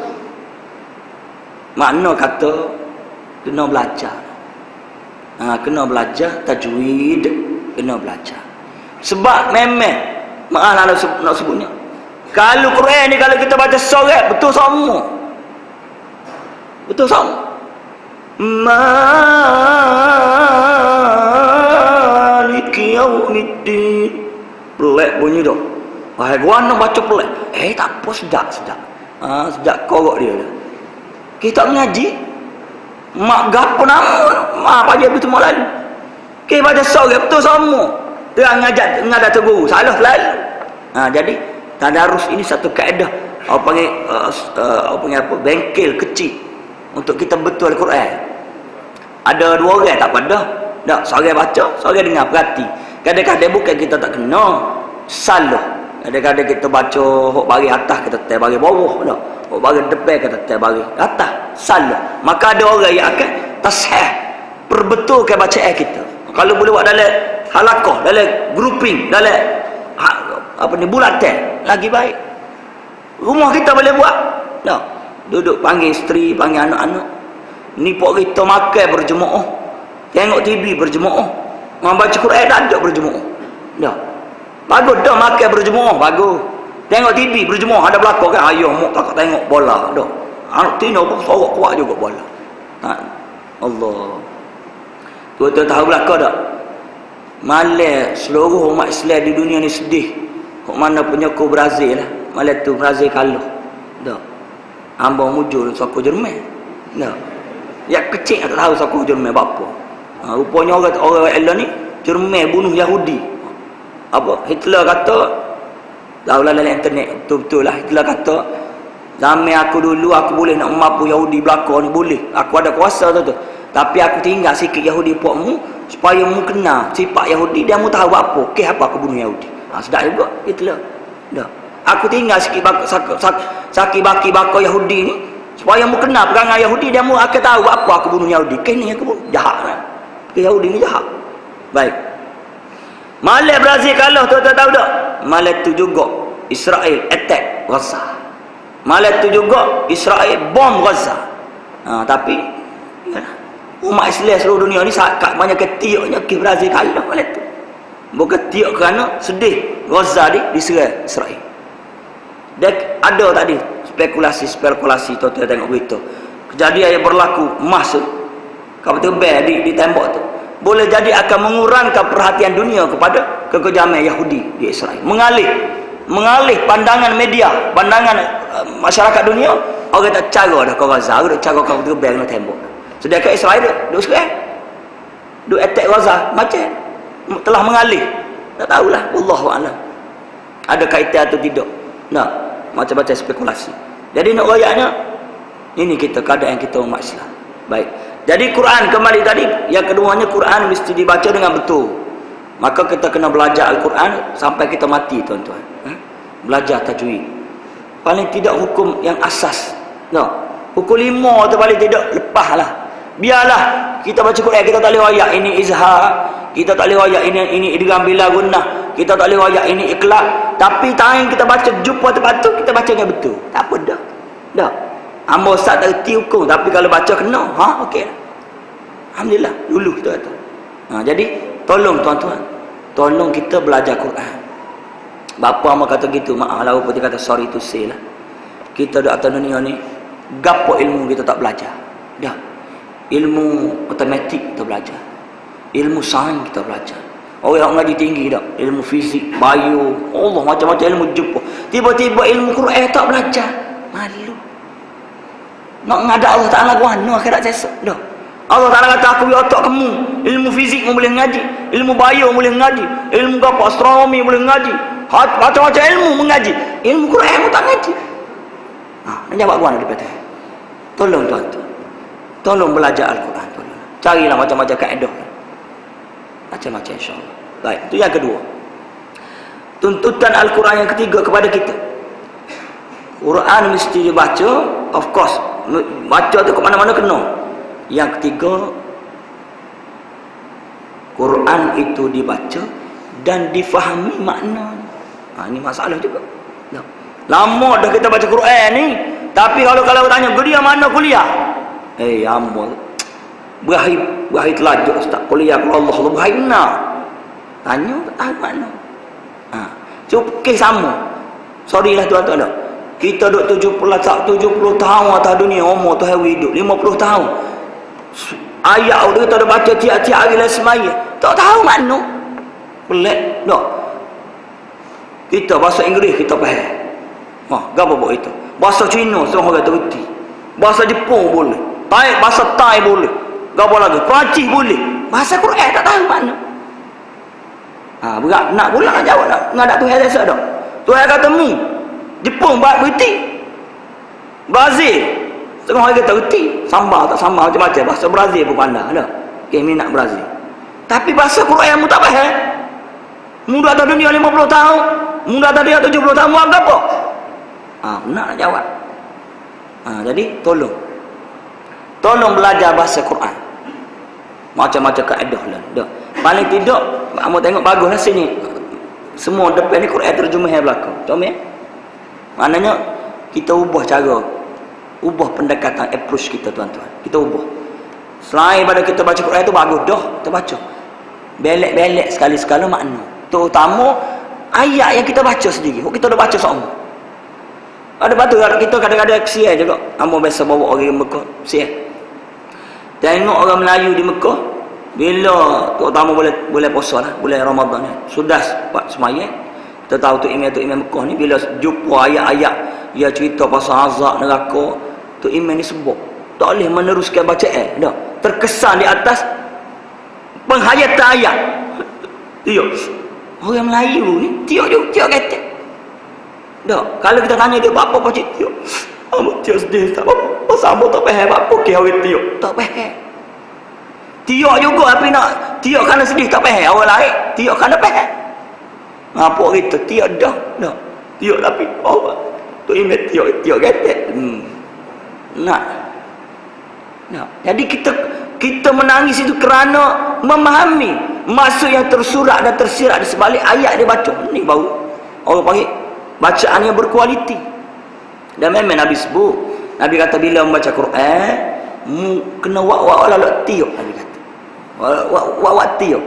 Makna kata kena belajar. Kena belajar tajwid, kena belajar. Sebab memang maaf nak sebutnya. Kalau Quran ni kalau kita baca sorat betul semua. Betul semua. Maliki yaumiddin. Pelik bunyi dah. Wahai gua nak baca pelik. Tak apa, sedap. Sedap korok dia dah. Kita mengaji mak gapo nama mak aja betul lalu. Kita baca sorat betul semua. Dia ngajak tegur, salah selalu. Jadi tadarus ini satu kaedah apa panggil bengkel kecil untuk kita betul Al-Quran. Ada 2 orang tak pada, dak seorang baca, seorang dengar perhati. Kadang-kadang bukan kita tak kena salah. Kadang-kadang kita baca hok bagi atas, kita tak bagi bawah, dak. Hok bagi depan, kita tak bagi atas, salah. Maka ada orang yang akan tashih, perbetulkan bacaan kita. Kalau boleh buat dalam halaqah, dalam grouping, dalam bulatan, lagi baik. Rumah kita boleh buat. Tak. Duduk panggil isteri, panggil anak-anak. Ni pok kita makan berjemaah. Tengok TV berjemaah. Membaca Quran tak berjemaah. Tak. Bagus dah makan berjemaah, bagus. Tengok TV berjemaah, ada belakang kan ayah mak tak tengok bola. Tak. Anak tino pun sorok kuat juga bola. Allah. Tuan-tuan tahu belakang tak? Malah seluruh umat Islam di dunia ni sedih. Kok mana penyokong Brazil lah. Malah tu Brazil kalah. Tak. Hamba mujur sokong Jerman. Tak. Yang kecil tak tahu sokong Jerman apa. Rupanya orang Elon ni Jerman bunuh Yahudi. Hitler kata, tahulah dalam internet betul-betul lah, Hitler kata zaman aku dulu aku boleh nak mampu Yahudi belakang ni, boleh. Aku ada kuasa tu. Tapi aku tinggal sikit Yahudi puakmu supaya mu kenal sifat Yahudi, dia mu tahu apa. Apa aku bunuh Yahudi. Sedap juga Hitler. Dah. Aku tinggal sikit sakit baki bakar Yahudi ni supaya mu kenal perangai Yahudi, dia mu akan tahu apa aku bunuh Yahudi. Ni aku bunuh. Jahat lah. Yahudi ni jahat. Baik. Malah Brazil kalah, tuan-tuan tahu tak? Malah tu juga Israel attack Gaza. Malah tu juga Israel bom Gaza. Tapi umat Islam seluruh dunia ni sangat banyak ketiaknya ke Brazil kalah malah tu. Bukan tiak kerana sedih Gaza diserang Israel. Dan ada tadi spekulasi tuan-tuan tengok berita. Kejadian yang berlaku masa kapal di tembok tu boleh jadi akan mengurangkan perhatian dunia kepada kekejaman Yahudi di Israel. Mengalih pandangan media, pandangan masyarakat dunia. Orang tak cara dah ke Gaza, orang tak cara kapal terbang di tembok. Sedangkan Israel duk sekarang duk attack Gaza macam telah mengalih. Tak tahulah, wallahu a'lam. ada kaitan atau tidak. Nah, macam-macam spekulasi. Jadi nak royaknya, ini kita keadaan kita umat Islam. Baik. Jadi Quran kembali tadi, yang keduanya Quran mesti dibaca dengan betul. Maka kita kena belajar Al-Quran sampai kita mati, tuan-tuan. Belajar tajwid. Paling tidak hukum yang asas. No. Hukum 5 tu paling tidak, lepaslah. Biarlah kita baca Quran, kita tak boleh royak ini izhar, kita tak boleh royak ini idgham bila gunnah, kita tak boleh royak ini iqlab. Tapi time kita baca jumpa tempat tu, kita baca dengan betul. Tak apa dah. Dah. Hamba Ustaz tak erti hukum, tapi kalau baca kena, okey. Alhamdulillah, dulu kita kata. Jadi tolong tuan-tuan, tolong kita belajar Quran. Bapa hamba kata gitu, maaf lah apa dia kata, sorry to say lah. Kita dah atas dunia ni, gapo ilmu kita tak belajar. Dah. Ilmu matematik kita belajar, ilmu sains kita belajar. Orang yang ngaji tinggi dah, ilmu fizik, bio, Allah macam-macam ilmu jumpa. Tiba-tiba ilmu Quran tak belajar, malu. Nak ngadak Allah Ta'ala guana akhirat sesok dah. Allah Ta'ala kata aku biar otak kamu. Ilmu fizik pun boleh ngaji, ilmu bio boleh ngaji, ilmu apa astronomi boleh ngaji, macam-macam ilmu mengaji. Ilmu Quran pun tak ngaji. Nak jawab guana di PT. Tolong tuan-tuan, tolong belajar Al-Quran, tolong. Carilah macam-macam kaedah. Macam-macam insya-Allah. Baik, itu yang kedua. Tuntutan Al-Quran yang ketiga kepada kita. Quran mesti dibaca, of course. Baca tu ke mana-mana kena. Yang ketiga, Quran itu dibaca dan difahami makna. Ini masalah juga. Lama dah kita baca Quran ni, tapi kalau tanya kuliah mana kuliah? Hamba berakhir telajuk Ustaz, kuliah kalau Allah berakhir nak tanya tahu makna. Cukup sama. Sorry lah tuan-tuan dah. Kita duduk 70 tahun atas dunia, umur tu hari hidup 50 tahun. Ayat tu kita dah baca tiap-tiap hari lah semaya, tak tahu makna. Pelik tak? Kita bahasa Inggeris kita faham. Gapo buat itu? Bahasa Cina semua orang tererti. Bahasa Jepun boleh. Bahasa Thai boleh. Gapo lagi? Perancis boleh. Bahasa Quran tak tahu makna. Berat nak pula nak jawab nak ngadak Tuhan rasa dak. Tuhan kata mu Jepun buat berhenti. Brazil setengah orang kata berhenti. Samba tak samba macam-macam. Bahasa Brazil pun pandai dah. Kami nak Brazil. Tapi bahasa Quran mu tak faham. Mu dah atas dunia 50 tahun. Mu dah atas dunia 70 tahun. Mu anggap apa? Nak jawab. Jadi tolong belajar bahasa Quran. Macam-macam kaedah lah. Dah. Paling tidak, kamu tengok baguslah sini. Semua depan ni Quran terjemah yang belakang. Comel. Maknanya kita ubah cara, ubah pendekatan approach kita tuan-tuan. Kita ubah. Selain pada kita baca Quran itu bagus dah, kita baca. Belek-belek sekali-sekala makna. Terutama ayat yang kita baca sendiri. Kita dah baca sama. Ada batu kita kadang-kadang sial juga. Hamba biasa bawa orang Mekah sial. Tengok orang Melayu di Mekah bila terutama boleh puasa lah, bulan Ramadan ni. Sudah buat semayang. Kita tahu tu imam Mekah ni bila jumpa ayat-ayat dia cerita pasal azab neraka, tu imam ni sebut tak boleh meneruskan bacaan dah. Terkesan di atas penghayatan ayat. Tengok. Orang Melayu ni tiok kata. Dah, kalau kita tanya dia apa cik tiok? Tiok sedih tak apa. Pasal apa tak faham apa ke orang tiok? Tak faham. Tiok juga tapi nak tiok kerana sedih tak faham. Orang lain tiok kerana faham. Apa kita tiok dah. Tiok tapi tu imam tiok kata. Nak. Jadi kita menangis itu kerana memahami maksud yang tersurat dan tersirat di sebalik ayat dia baca. Ni baru orang panggil bacaan yang berkualiti. Dan memang Nabi sebut, Nabi kata bila membaca Quran mu kena wak lalu tiup. Nabi kata wak tiup.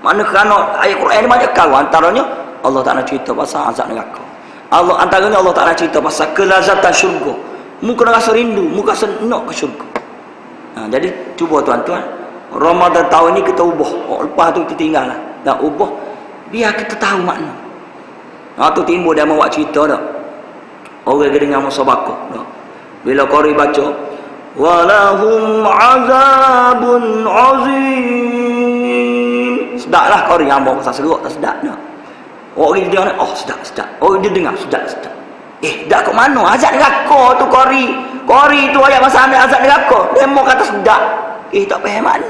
Mana kerana ayat Quran ni banyak kali, antaranya Allah Ta'ala cerita pasal azab neraka. Antaranya Allah Ta'ala cerita pasal kelazatan syurga. Mu kena rasa rindu, mu rasa nak ke syurga. Jadi cuba tuan-tuan, Ramadan tahun ni kita ubah. Lepas tu kita tinggal lah. Dan ubah biar kita tahu makna. Tu timbul dia buat cerita dah. Orang dengar musabaqah dah. Bila qari baca walahum azabun azim. Sedaklah qari hamba pasal seruk tak sedap dah. Orang dia ni, oh sedap. Orang dia dengar, sedap. Dak kat mana? Azan neraka tu Qori. Qori tu ayat masa azan neraka. Dia mau kata sedap. Tak faham mana.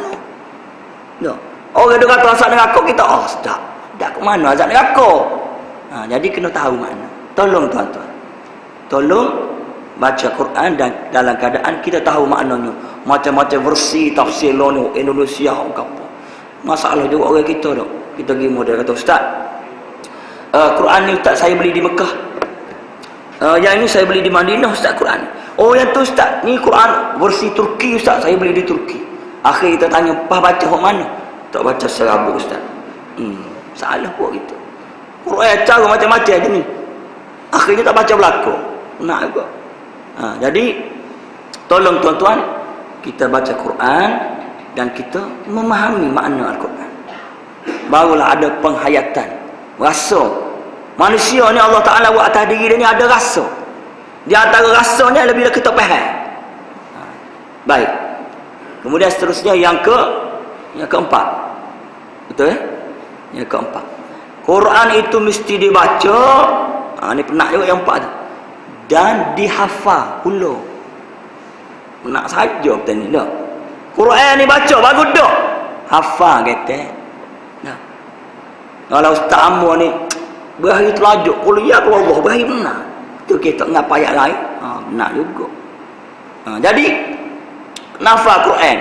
No. Orang dia kata azan neraka, kita sedap. Dak kat mana azan neraka? Jadi kena tahu mana. Tolong tuan-tuan. Tolong baca Quran dan dalam keadaan kita tahu maknanya. Macam-macam versi tafsir lono Indonesia apa. Masalah juga orang kita tu. Kita pergi model kata, Ustaz, Quran ni Ustaz saya beli di Mekah. Yang ini saya beli di Madinah Ustaz Quran. Oh yang tu Ustaz, ni Quran versi Turki Ustaz, saya beli di Turki. Akhir kita tanya, baca hok mana? Tak baca serabut Ustaz. Salah pun gitu. Quran cara macam-macam je ni. Akhirnya tak baca belakang. Nak juga. Jadi tolong tuan-tuan, kita baca Quran dan kita memahami makna Al-Quran. Barulah ada penghayatan, rasa. Manusia ni Allah Ta'ala buat atas diri dia ni ada rasa. Di antara rasanya lebih kita faham. Baik. Kemudian seterusnya yang keempat. Betul ya? Yang keempat. Quran itu mesti dibaca. Ni penat juga yang empat tu. Dan dihafal pula. Nak saja betul ni dah. Quran ni baca bagus dah. Hafal kata. Dah. Kalau Ustaz Amor ni berhari telajuk kuliah ke Allah, berhari benar. Tu kita ngapa ayat lain. Benar juga. Jadi nafal Quran.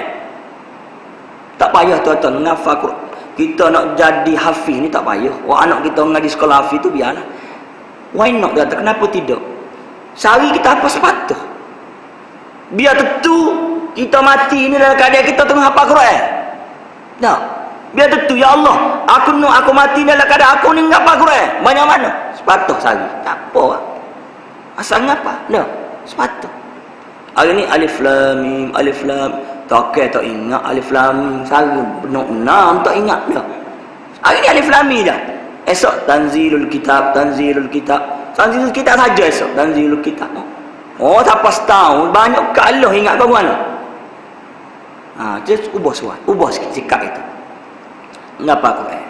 Tak payah tuan-tuan nafal Quran. Kita nak jadi hafiz ni tak payah. Anak kita ngaji sekolah hafiz tu biarlah. Why not kata, kenapa tidak? Sehari kita apa sepatah. Biar tentu kita mati ni dalam keadaan kita tengah hafal Quran. Tak. Biar tentu, ya Allah, aku mati dalam keadaan aku ni hafal Quran. Banyak mana? Sepatah sehari. Tak apa lah. Asal ngapa? Tak. Sepatah. Hari ni alif lam mim. Tak ingat alif lam mim. Sehari benar-benar tak ingat dah. Hari ni alif lam mim dah. Esok tanzilul kitab saja esok tanzilul kitab. Sampai setahun banyak kalah ingat kau mana. Just ubah sikap itu. Ngapa Quran?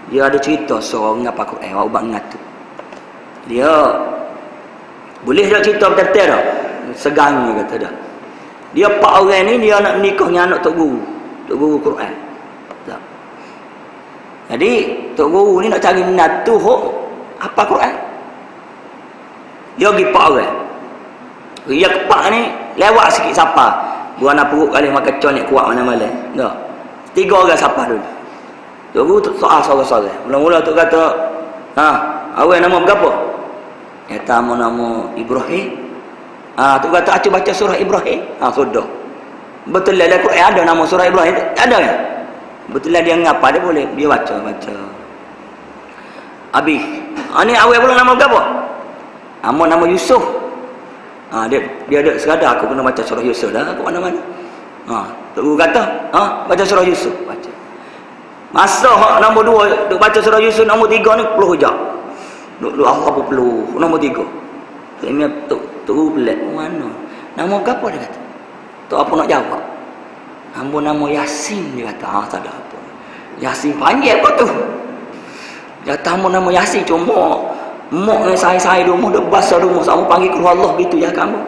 Dia ada cerita seorang ngapa Quran, awak ubah ngatu. Dia boleh dah cerita betul-betul dah. Segang dia kata dah. Dia 4 orang ni dia nak menikahnya anak tok guru Quran. Tak. Jadi tok guru ni nak cari menatu apa Quran. Dia pergi 4 orang. Dia kepak ni lewat sikit siapa. Buat nak perut kali makan con kuat mana-mana. Tak. 3 orang siapa dulu. Tok guru soal sorang-sorang. Mula-mula tok kata, awak nama berapa? Kata nama Ibrahim. Tu kata acu baca surah Ibrahim. Sudah. Betul lah Quran ada nama surah Ibrahim. Ada kan? Betul lah dia ngapa dia boleh. Dia baca. Habis. Ni awal pula nama berapa? Nama Yusuf. Dia ada sekadar aku kena baca surah Yusuf dah. Aku mana-mana. Tu kata, baca surah Yusuf. Baca. Masa nombor 2 duk baca surah Yusuf, nombor 3 ni peluh hujak. Duk apa peluh. Nombor 3. Tu pelik mana? Nama apa dia kata? Tu apa nak jawab? Nama Yasin dia kata. Tak ada apa. Yasin panjang apa tu? Dia tamu nama Yasin cuma mak dengan saya rumah dah bahasa rumah sama panggil keluar Allah gitu ya kamu.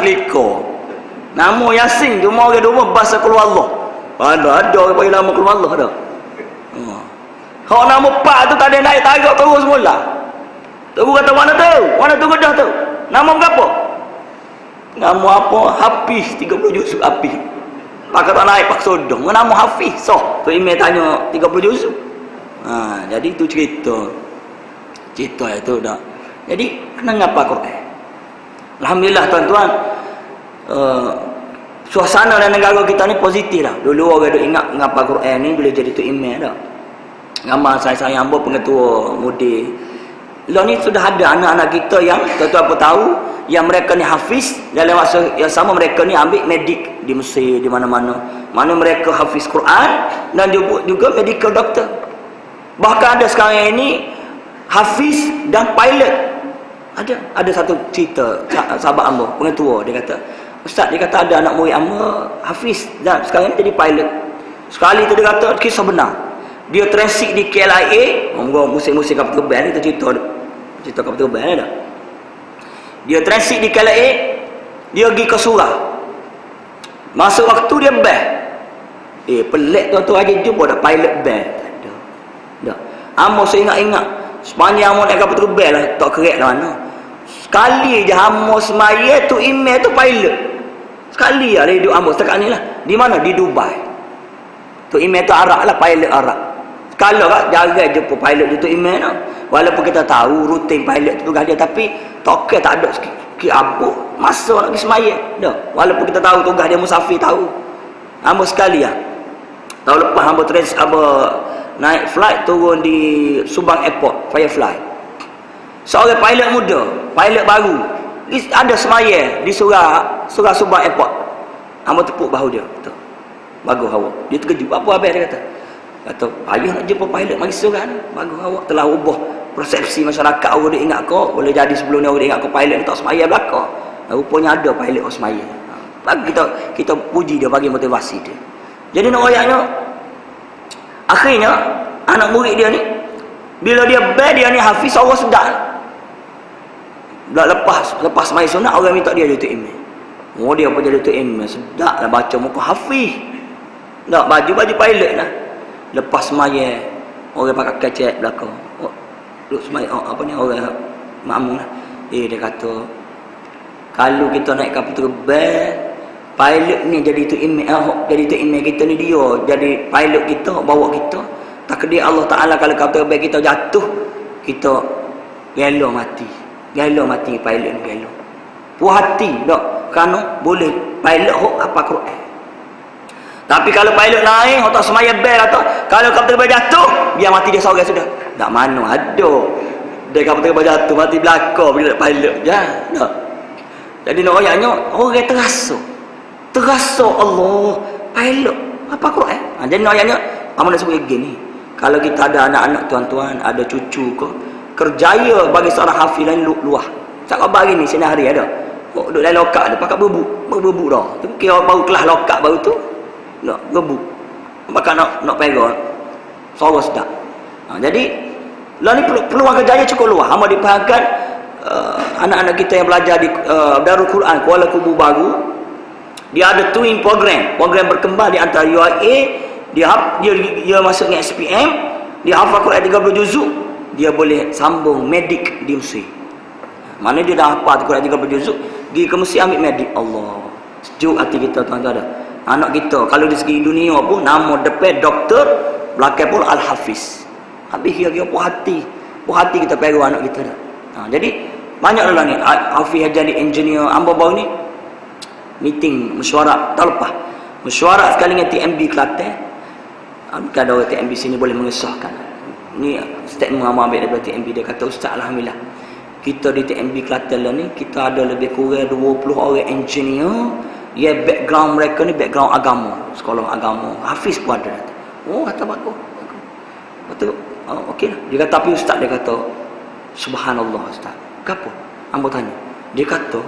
Teliko. Nama Yasin cuma orang rumah bahasa keluar Allah. Ada bagi nama keluar Allah ada. Hak nama pak tu tak ada naik tarik terus semula. Tu kata mana tu gedah tu. Nama berapa? Nama apa? Hafiz 30 juzuk Hafiz. Pak tak naik pak sodong. Nama Hafiz. Tu email tanya 30 juzuk. Jadi tu cerita itu dah. Jadi kena ngapa Quran. Alhamdulillah tuan-tuan, suasana dan negara kita ni positif dah. Dulu orang duk ingat ngapa Quran ni boleh jadi tu email dah. Ngamal saya hamba pengetua mudi. Lah ni sudah ada anak-anak kita yang tuan-tuan apa tahu yang mereka ni hafiz dalam masa yang sama mereka ni ambil medik di Mesir di mana-mana. Mana mereka hafiz Quran dan juga medical doctor. Bahkan ada sekarang ini hafiz dan pilot. Ada satu cerita sahabat hamba pengetua dia kata, Ustaz dia kata ada anak murid hamba hafiz dan sekarang ni jadi pilot. Sekali tu dia kata kisah benar. Dia transit di KLIA. Musim-musim kapal terbang ni cerita kapal terbang ni dah. Dia transit di KLIA, dia pergi ke Surah. Masa waktu dia best. Pelik tuan-tuan aja jumpa dah pilot best. Tak. Amo saya ingat-ingat sepanjang amo naik kapal terbang lah, tak kerek lah mana. Sekali je amo semaya tu email tu pilot. Sekali lah dia duduk amo setakat ni lah. Di mana? Di Dubai. Tu email tu Arab lah, pilot Arab. Kalau kan jarang jumpa pilot tu email tu. Walaupun kita tahu rutin pilot tu tugas dia, tapi token tak ada sikit apa masa nak pergi semaya dah. Walaupun kita tahu tugas dia musafir tahu. Amo sekali lah. Tahun lepas amo naik flight turun di Subang Airport, Firefly. Seorang pilot muda, pilot baru. Ada semaya di surah Subang Airport. Amo tepuk bahu dia. Betul. Bagus awak. Dia terkejut. Apa habis dia kata? Kata, payah nak jumpa pilot mari surah ni. Bagus awak telah ubah persepsi masyarakat. Orang dia ingat kau, boleh jadi sebelum ni orang dia ingat kau pilot tak semaya belakang. Rupanya ada pilot orang semaya. Bagi kita puji dia, bagi motivasi dia. Jadi nak ayatnya, akhirnya anak murid dia ni, bila dia ni hafiz Allah sedar. Lepas semaya sunat, orang minta dia tutup email. Dia pun jadi tutup email. Sedap lah baca muka hafiz. Tak, baju pilot lah. Lepas semaya, orang pakai kacet belakang. Semaya, orang makmum lah. Dia kata, kalau kita naik kapal terbang, pilot ni jadi tu email kita ni dia jadi pilot kita, bawa kita. Takdir Allah Ta'ala kalau kapal terbang kita jatuh, kita gelo mati pilot ni gelo. Puas hati tak? Kerana boleh pilot apa Quran. Tapi kalau pilot naik, tak semaya bel atau kalau kapal terbang jatuh, biar mati dia seorang sudah. Tak mana ada. Dia kapal terbang jatuh mati belakang bila pilot. Ya, tak. Jadi nak ayatnya orang terasa Allah pilot apa Quran. Jadi nak ayatnya amanah sebut gini. Kalau kita ada anak-anak tuan-tuan, ada cucu ke, kerjaya bagi seorang hafiz lain luah. Cakap bagi ni sini hari ada. Duduk dalam lokak dia pakai berbubuk dah. Tu kira baru kelas lokak baru tu. Nak gebuk. Maka nak pegang. Suara sedap. Jadi lah ni peluang kerjaya cukup luas. Hamba dipahamkan anak-anak kita yang belajar di Darul Quran Kuala Kubu Baru, dia ada twin program berkembang di antara UIA, dia masuk dengan SPM, dia hafal Quran 30 juzuk, dia boleh sambung medik di Mesir. Mana dia dah hafal Quran 30 juzuk, pergi ke Mesir ambil medik. Allah, sejuk hati kita tuan-tuan. Ada anak kita kalau di segi dunia pun nama depan doktor, belakang pun Al-Hafiz. Habis kira-kira puas hati kita pegang anak kita dah. Jadi banyak lah ni Hafiz jadi engineer. Amba baru ni meeting mesyuarat tahun lepas, mesyuarat sekali dengan TMB Kelantan. Bukan ada orang TMB sini boleh mengesahkan. Ni statement Amba ambil daripada TMB. Dia kata, Ustaz, Alhamdulillah kita di TMB Kelantan lah ni, kita ada lebih kurang 20 orang engineer. Ya, background mereka ni background agama, sekolah agama. Hafiz pun ada. Kata bagus. Betul. Okey lah. Dia kata, tapi Ustaz, dia kata, Subhanallah Ustaz. Kenapa? Amba tanya. Dia kata,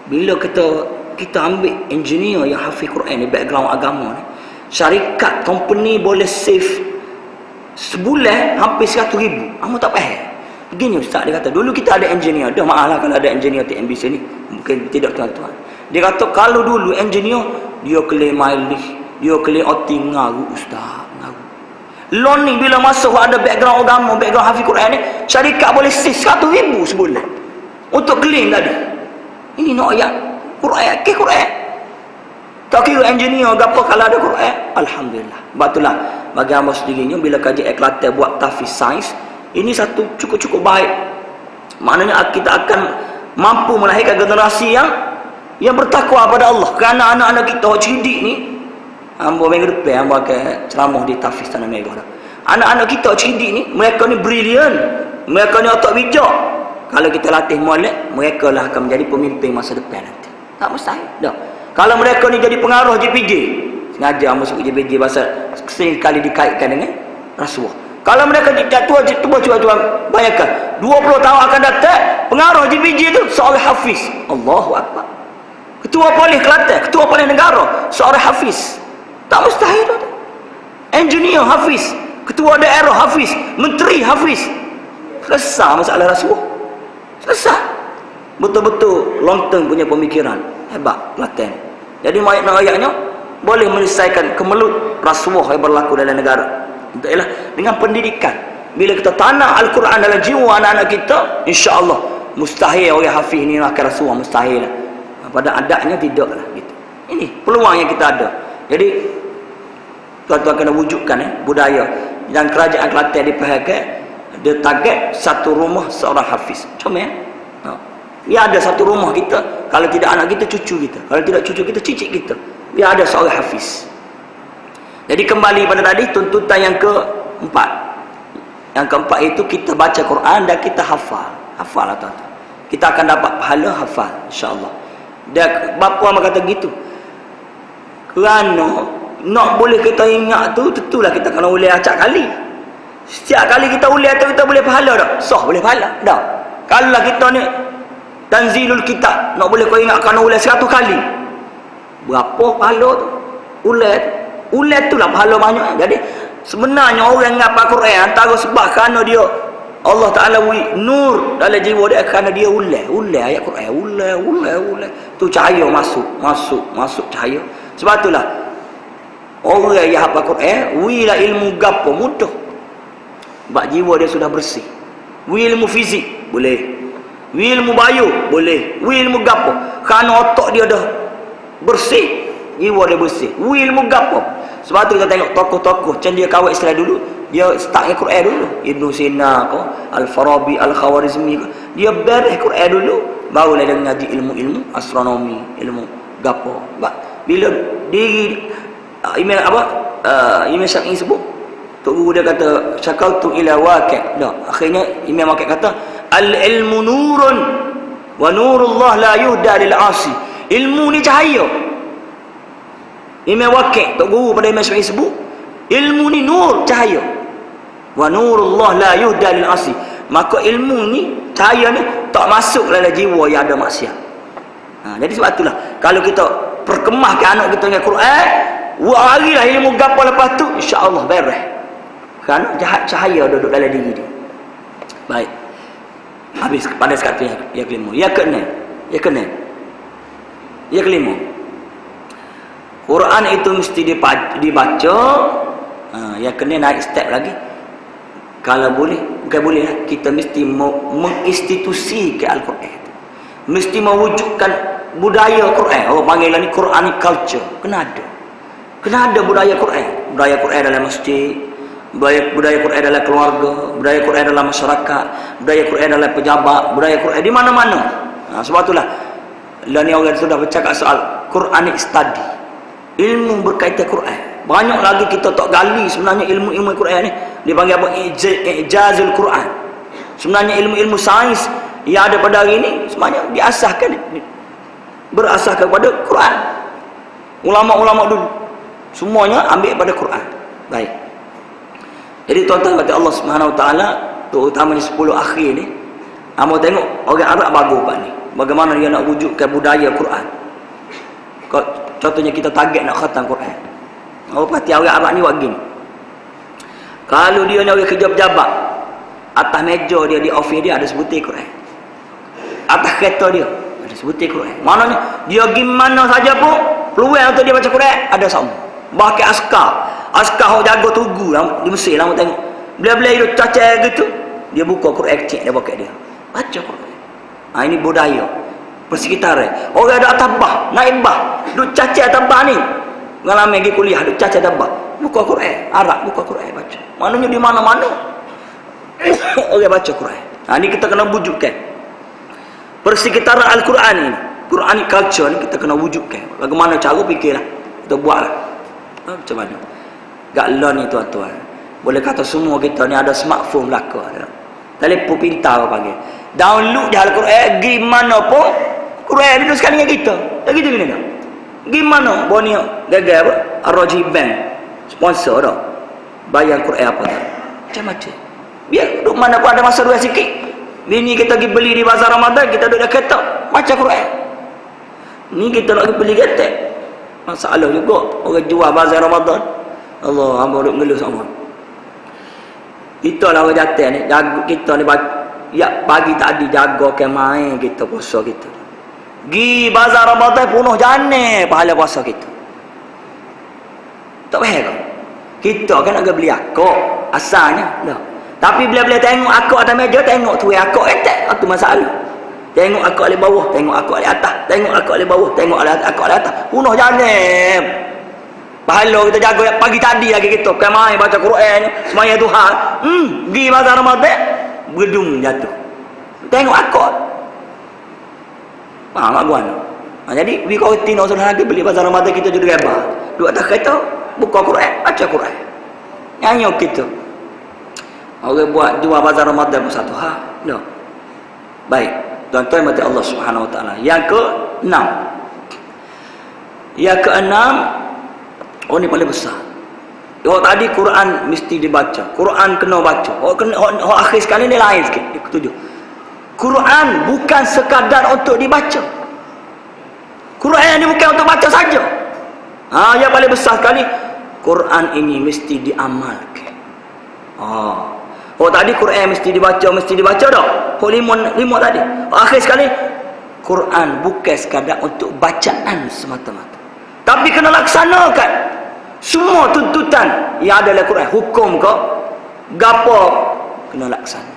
bila kita ambil engineer yang hafiz Quran ni, background agama ni, syarikat company boleh save sebulan hampir 100,000. Amba tak faham. Begini Ustaz, dia kata, dulu kita ada engineer. Dah maaf lah kalau ada engineer TMB sini. Mungkin tidak tuan-tuan. Dia kata, kalau dulu engineer, dia claim mileage, dia claim OT, ngaru Ustaz, ngaru. Loan ni bila masuk ada background agama, background hafiz Quran ni, syarikat boleh save 100,000 sebulan untuk claim tadi. Ini nak ayat Quran, ke Quran. Tak kira engineer apa kalau ada Quran, alhamdulillah. Betullah bagi hamba sendirinya bila kaji Kelantan buat tahfiz sains, ini satu cukup baik. Maknanya kita akan mampu melahirkan generasi yang bertakwa pada Allah. Kerana anak-anak kita cerdik ni, hamba minggu depan hamba akan ceramah di tahfiz Tanah Merah. Anak-anak kita cerdik ni, mereka ni brilliant, mereka ni otak bijak. Kalau kita latih molek, mereka lah akan menjadi pemimpin masa depan nanti. Tak mustahil dah. Kalau mereka ni jadi pengaruh JPJ, sengaja hamba sebut JPJ pasal sering kali dikaitkan dengan rasuah. Kalau mereka jatuh cuba bayangkan 20 tahun akan datang, pengaruh JPJ tu seorang hafiz. Allahu Akbar. Ketua Polis Kelantan, Ketua Polis Negara seorang hafiz. Tak mustahil tu. Engineer hafiz. ketua daerah hafiz, menteri hafiz. Selesai masalah rasuah. Selesai. Betul-betul long term punya pemikiran. Hebat Kelantan. Jadi ayatnya boleh menyelesaikan kemelut rasuah yang berlaku dalam negara. Entahlah dengan pendidikan. Bila kita tanam Al-Quran dalam jiwa anak-anak kita, insya-Allah mustahil orang hafiz ni nak rasuah, mustahil lah. Pada adanya tidaklah gitu. Ini peluang yang kita ada. Jadi tuan-tuan kena wujudkan budaya dan kerajaan Kelantan dipahalkan dia target satu rumah seorang hafiz. Comel. Biar ada satu rumah kita, kalau tidak anak kita, cucu kita. Kalau tidak cucu kita, cicit kita. Biar ada seorang hafiz. Jadi kembali pada tadi tuntutan yang keempat. Yang keempat itu kita baca Quran dan kita hafal. Hafal lah tuan-tuan. Kita akan dapat pahala hafal, insya-Allah. Dan bapa mak kata gitu. Kerana nak boleh kita ingat tu, tentulah kita kena ulang acak kali. Setiap kali kita ulang tu kita boleh pahala tak? Sah boleh pahala dah. Kalau kita ni Tanzilul Kitab nak boleh kau ingat kena ulang 100 kali. Berapa pahala tu? Ulang tu lah pahala banyak. Jadi sebenarnya orang yang hafal Quran antara sebab kerana dia Allah Ta'ala nur dalam jiwa dia kerana dia ulang ayat Quran, ulang. Tu cahaya masuk cahaya. Sebab itulah orang yang hafal Quran, wila ilmu gapo mudah. Sebab jiwa dia sudah bersih. Ilmu fizik boleh. Ilmu bio boleh. Ilmu gapo kerana otak dia dah bersih, jiwa dia bersih. Ilmu gapo. Sebab tu kita tengok tokoh-tokoh macam dia kawal Islam dulu, dia start dengan Quran dulu. Ibnu Sina ko, Al-Farabi, Al-Khawarizmi ko, dia beres Quran dulu, barulah dia mengaji ilmu-ilmu astronomi, ilmu gapo. Bila diri Imam Imam Syafi'i sebut, tok guru dia kata syakautu ila waqi'. Dah, akhirnya Imam Waqi' kata al-ilmu nurun wa nurullah la yuhda lil 'asi. Ilmu ni cahaya. Imam Waqi', tok guru pada Imam Syafi'i sebut, ilmu ni nur, cahaya. Wa nurullah la yuhda lil 'asi. Maka ilmu ni, cahaya ni tak masuk dalam jiwa yang ada maksiat. Jadi sebab itulah kalau kita perkemahkan anak kita dengan Quran, warilah ilmu gapo lepas tu, insya-Allah beres. Kerana cahaya duduk dalam diri dia. Baik. Habis pada sekali yang kelima. Yang keenam. Yang kelima. Quran itu mesti dibaca. Yang kena naik step lagi. Kalau boleh, bukan boleh lah, kita mesti menginstitusikan Al-Quran. Mesti mewujudkan budaya Quran. Orang panggil ni Quranic culture. Kena ada budaya Quran. Budaya Quran dalam masjid, budaya Quran dalam keluarga, budaya Quran dalam masyarakat, budaya Quran dalam pejabat, budaya Quran di mana-mana. Sebab itulah ni orang sudah bercakap soal Quranic study. Ilmu berkaitan Quran. Banyak lagi kita tak gali sebenarnya ilmu-ilmu Quran ni. Dia panggil apa? Ijazul Quran. Sebenarnya ilmu-ilmu sains yang ada pada hari ini sebenarnya berasaskan pada Quran. Ulama-ulama dulu semuanya ambil pada Quran. Baik. Jadi tuan-tuan kata Allah Subhanahu Wa Taala, terutamanya 10 akhir ni, amo tengok orang Arab bagus pak ni. Bagaimana dia nak wujudkan budaya Quran. Contohnya kita target nak khatam Quran. Pasti orang Arab ni buat gini. Kalau dia nak kerja pejabat, atas meja dia di office dia ada sebutir Quran. Atas kereta dia ada sebutir Quran. Maknanya dia gimana saja pun peluang untuk dia baca Quran ada sama. Bahkan askar yang jaga tugu di Mesir lah, tengok bila-bila hidup cacat gitu, dia buka Quran kecil dia pakai dia baca Quran. Ini budaya persekitaran. Orang ada atas bah, naik bah, duduk cacat atas bah ni, mengalami pergi kuliah duduk cacat atas bah, buka Quran Arab, buka Quran baca. Maknanya di mana-mana orang baca Quran. Ini kita kena wujudkan persekitaran Al-Quran ini, Quranic culture ni kita kena wujudkan. Bagaimana cara fikirlah, kita buatlah. Macam mana? Gak ni tuan-tuan. Boleh kata semua kita ni ada smartphone belaka. Telefon pintar orang panggil. Download je Al-Quran, gimana pun Quran duduk sekali dengan kita. Tak gitu gini tak? Gimana? Bonio gagal apa? Ar-Raji Bank sponsor dah. Bayar Quran apa tak? Macam-macam. Biar duduk mana pun ada masa dua sikit. Bini kita pergi beli di bazar Ramadan, kita duduk dah ketak baca Quran. Ni kita nak pergi beli ketak. Masalah juga orang jual bazar Ramadan. Allah, hamba duk ngeluh sama. Kita lah orang jatuh ni, jaga kita ni ya pagi tadi jaga ke main kita puasa kita. Gi bazar Ramadan penuh jane pahala puasa kita. Tak faham ke? Kita kan agak beli akak asalnya dah. Tapi bila-bila tengok akak atas meja, tengok tu akak etek, itu masalah. Tengok akak di bawah, tengok akak di atas, tengok akak di bawah, tengok akak di atas. Penuh jane. Pahala kita jaga pagi tadi lagi kita bukan main baca Quran semaya Tuhan. Pergi bazar Ramadan gedung jatuh. Tengok akak. Faham tak kawan? Jadi we kau tino sudah lagi beli bazar Ramadan kita jadi rebah. Duduk atas kereta buka Quran, baca Quran. Nyanyi kita. Orang buat jual bazar Ramadan pun satu hal. No. Baik. Tuan-tuan mati Allah Subhanahu Wa Taala. Yang ke-6. Yang ke-6, oh ni paling besar. Oh tadi Quran mesti dibaca. Quran kena baca. Oh akhir sekali ni lain sikit. Yang ke-7. Quran bukan sekadar untuk dibaca. Quran ini bukan untuk baca saja. Yang paling besar sekali, Quran ini mesti diamalkan. Oh tadi Quran mesti dibaca dah. Oh lima tadi. Akhir sekali, Quran bukan sekadar untuk bacaan semata-mata, tapi kena laksanakan. Semua tuntutan yang ada dalam Quran, hukum ke gapo, kena laksana.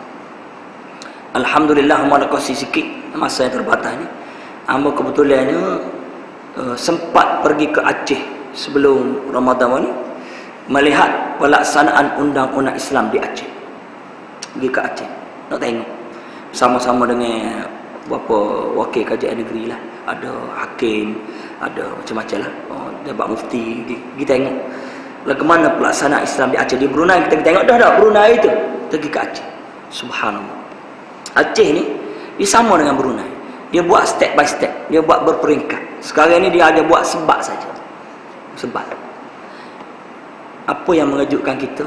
Alhamdulillah, mana kasih sikit masa yang terbatas ni. Hamba kebetulannya sempat pergi ke Aceh sebelum Ramadan ni, melihat pelaksanaan undang-undang Islam di Aceh. Pergi ke Aceh nak tengok sama-sama dengan beberapa wakil kerajaan negeri lah, ada hakim, ada macam-macam lah, Dapat Mufti. Kita tengok bagaimana pelaksanaan Islam di Aceh. Di Brunei kita tengok dah Brunei itu, pergi ke Aceh. Subhanallah, Aceh ni dia sama dengan Brunei. Dia buat step by step, dia buat berperingkat. Sekarang ni dia ada buat sebat saja. Sebat. Apa yang mengejutkan kita,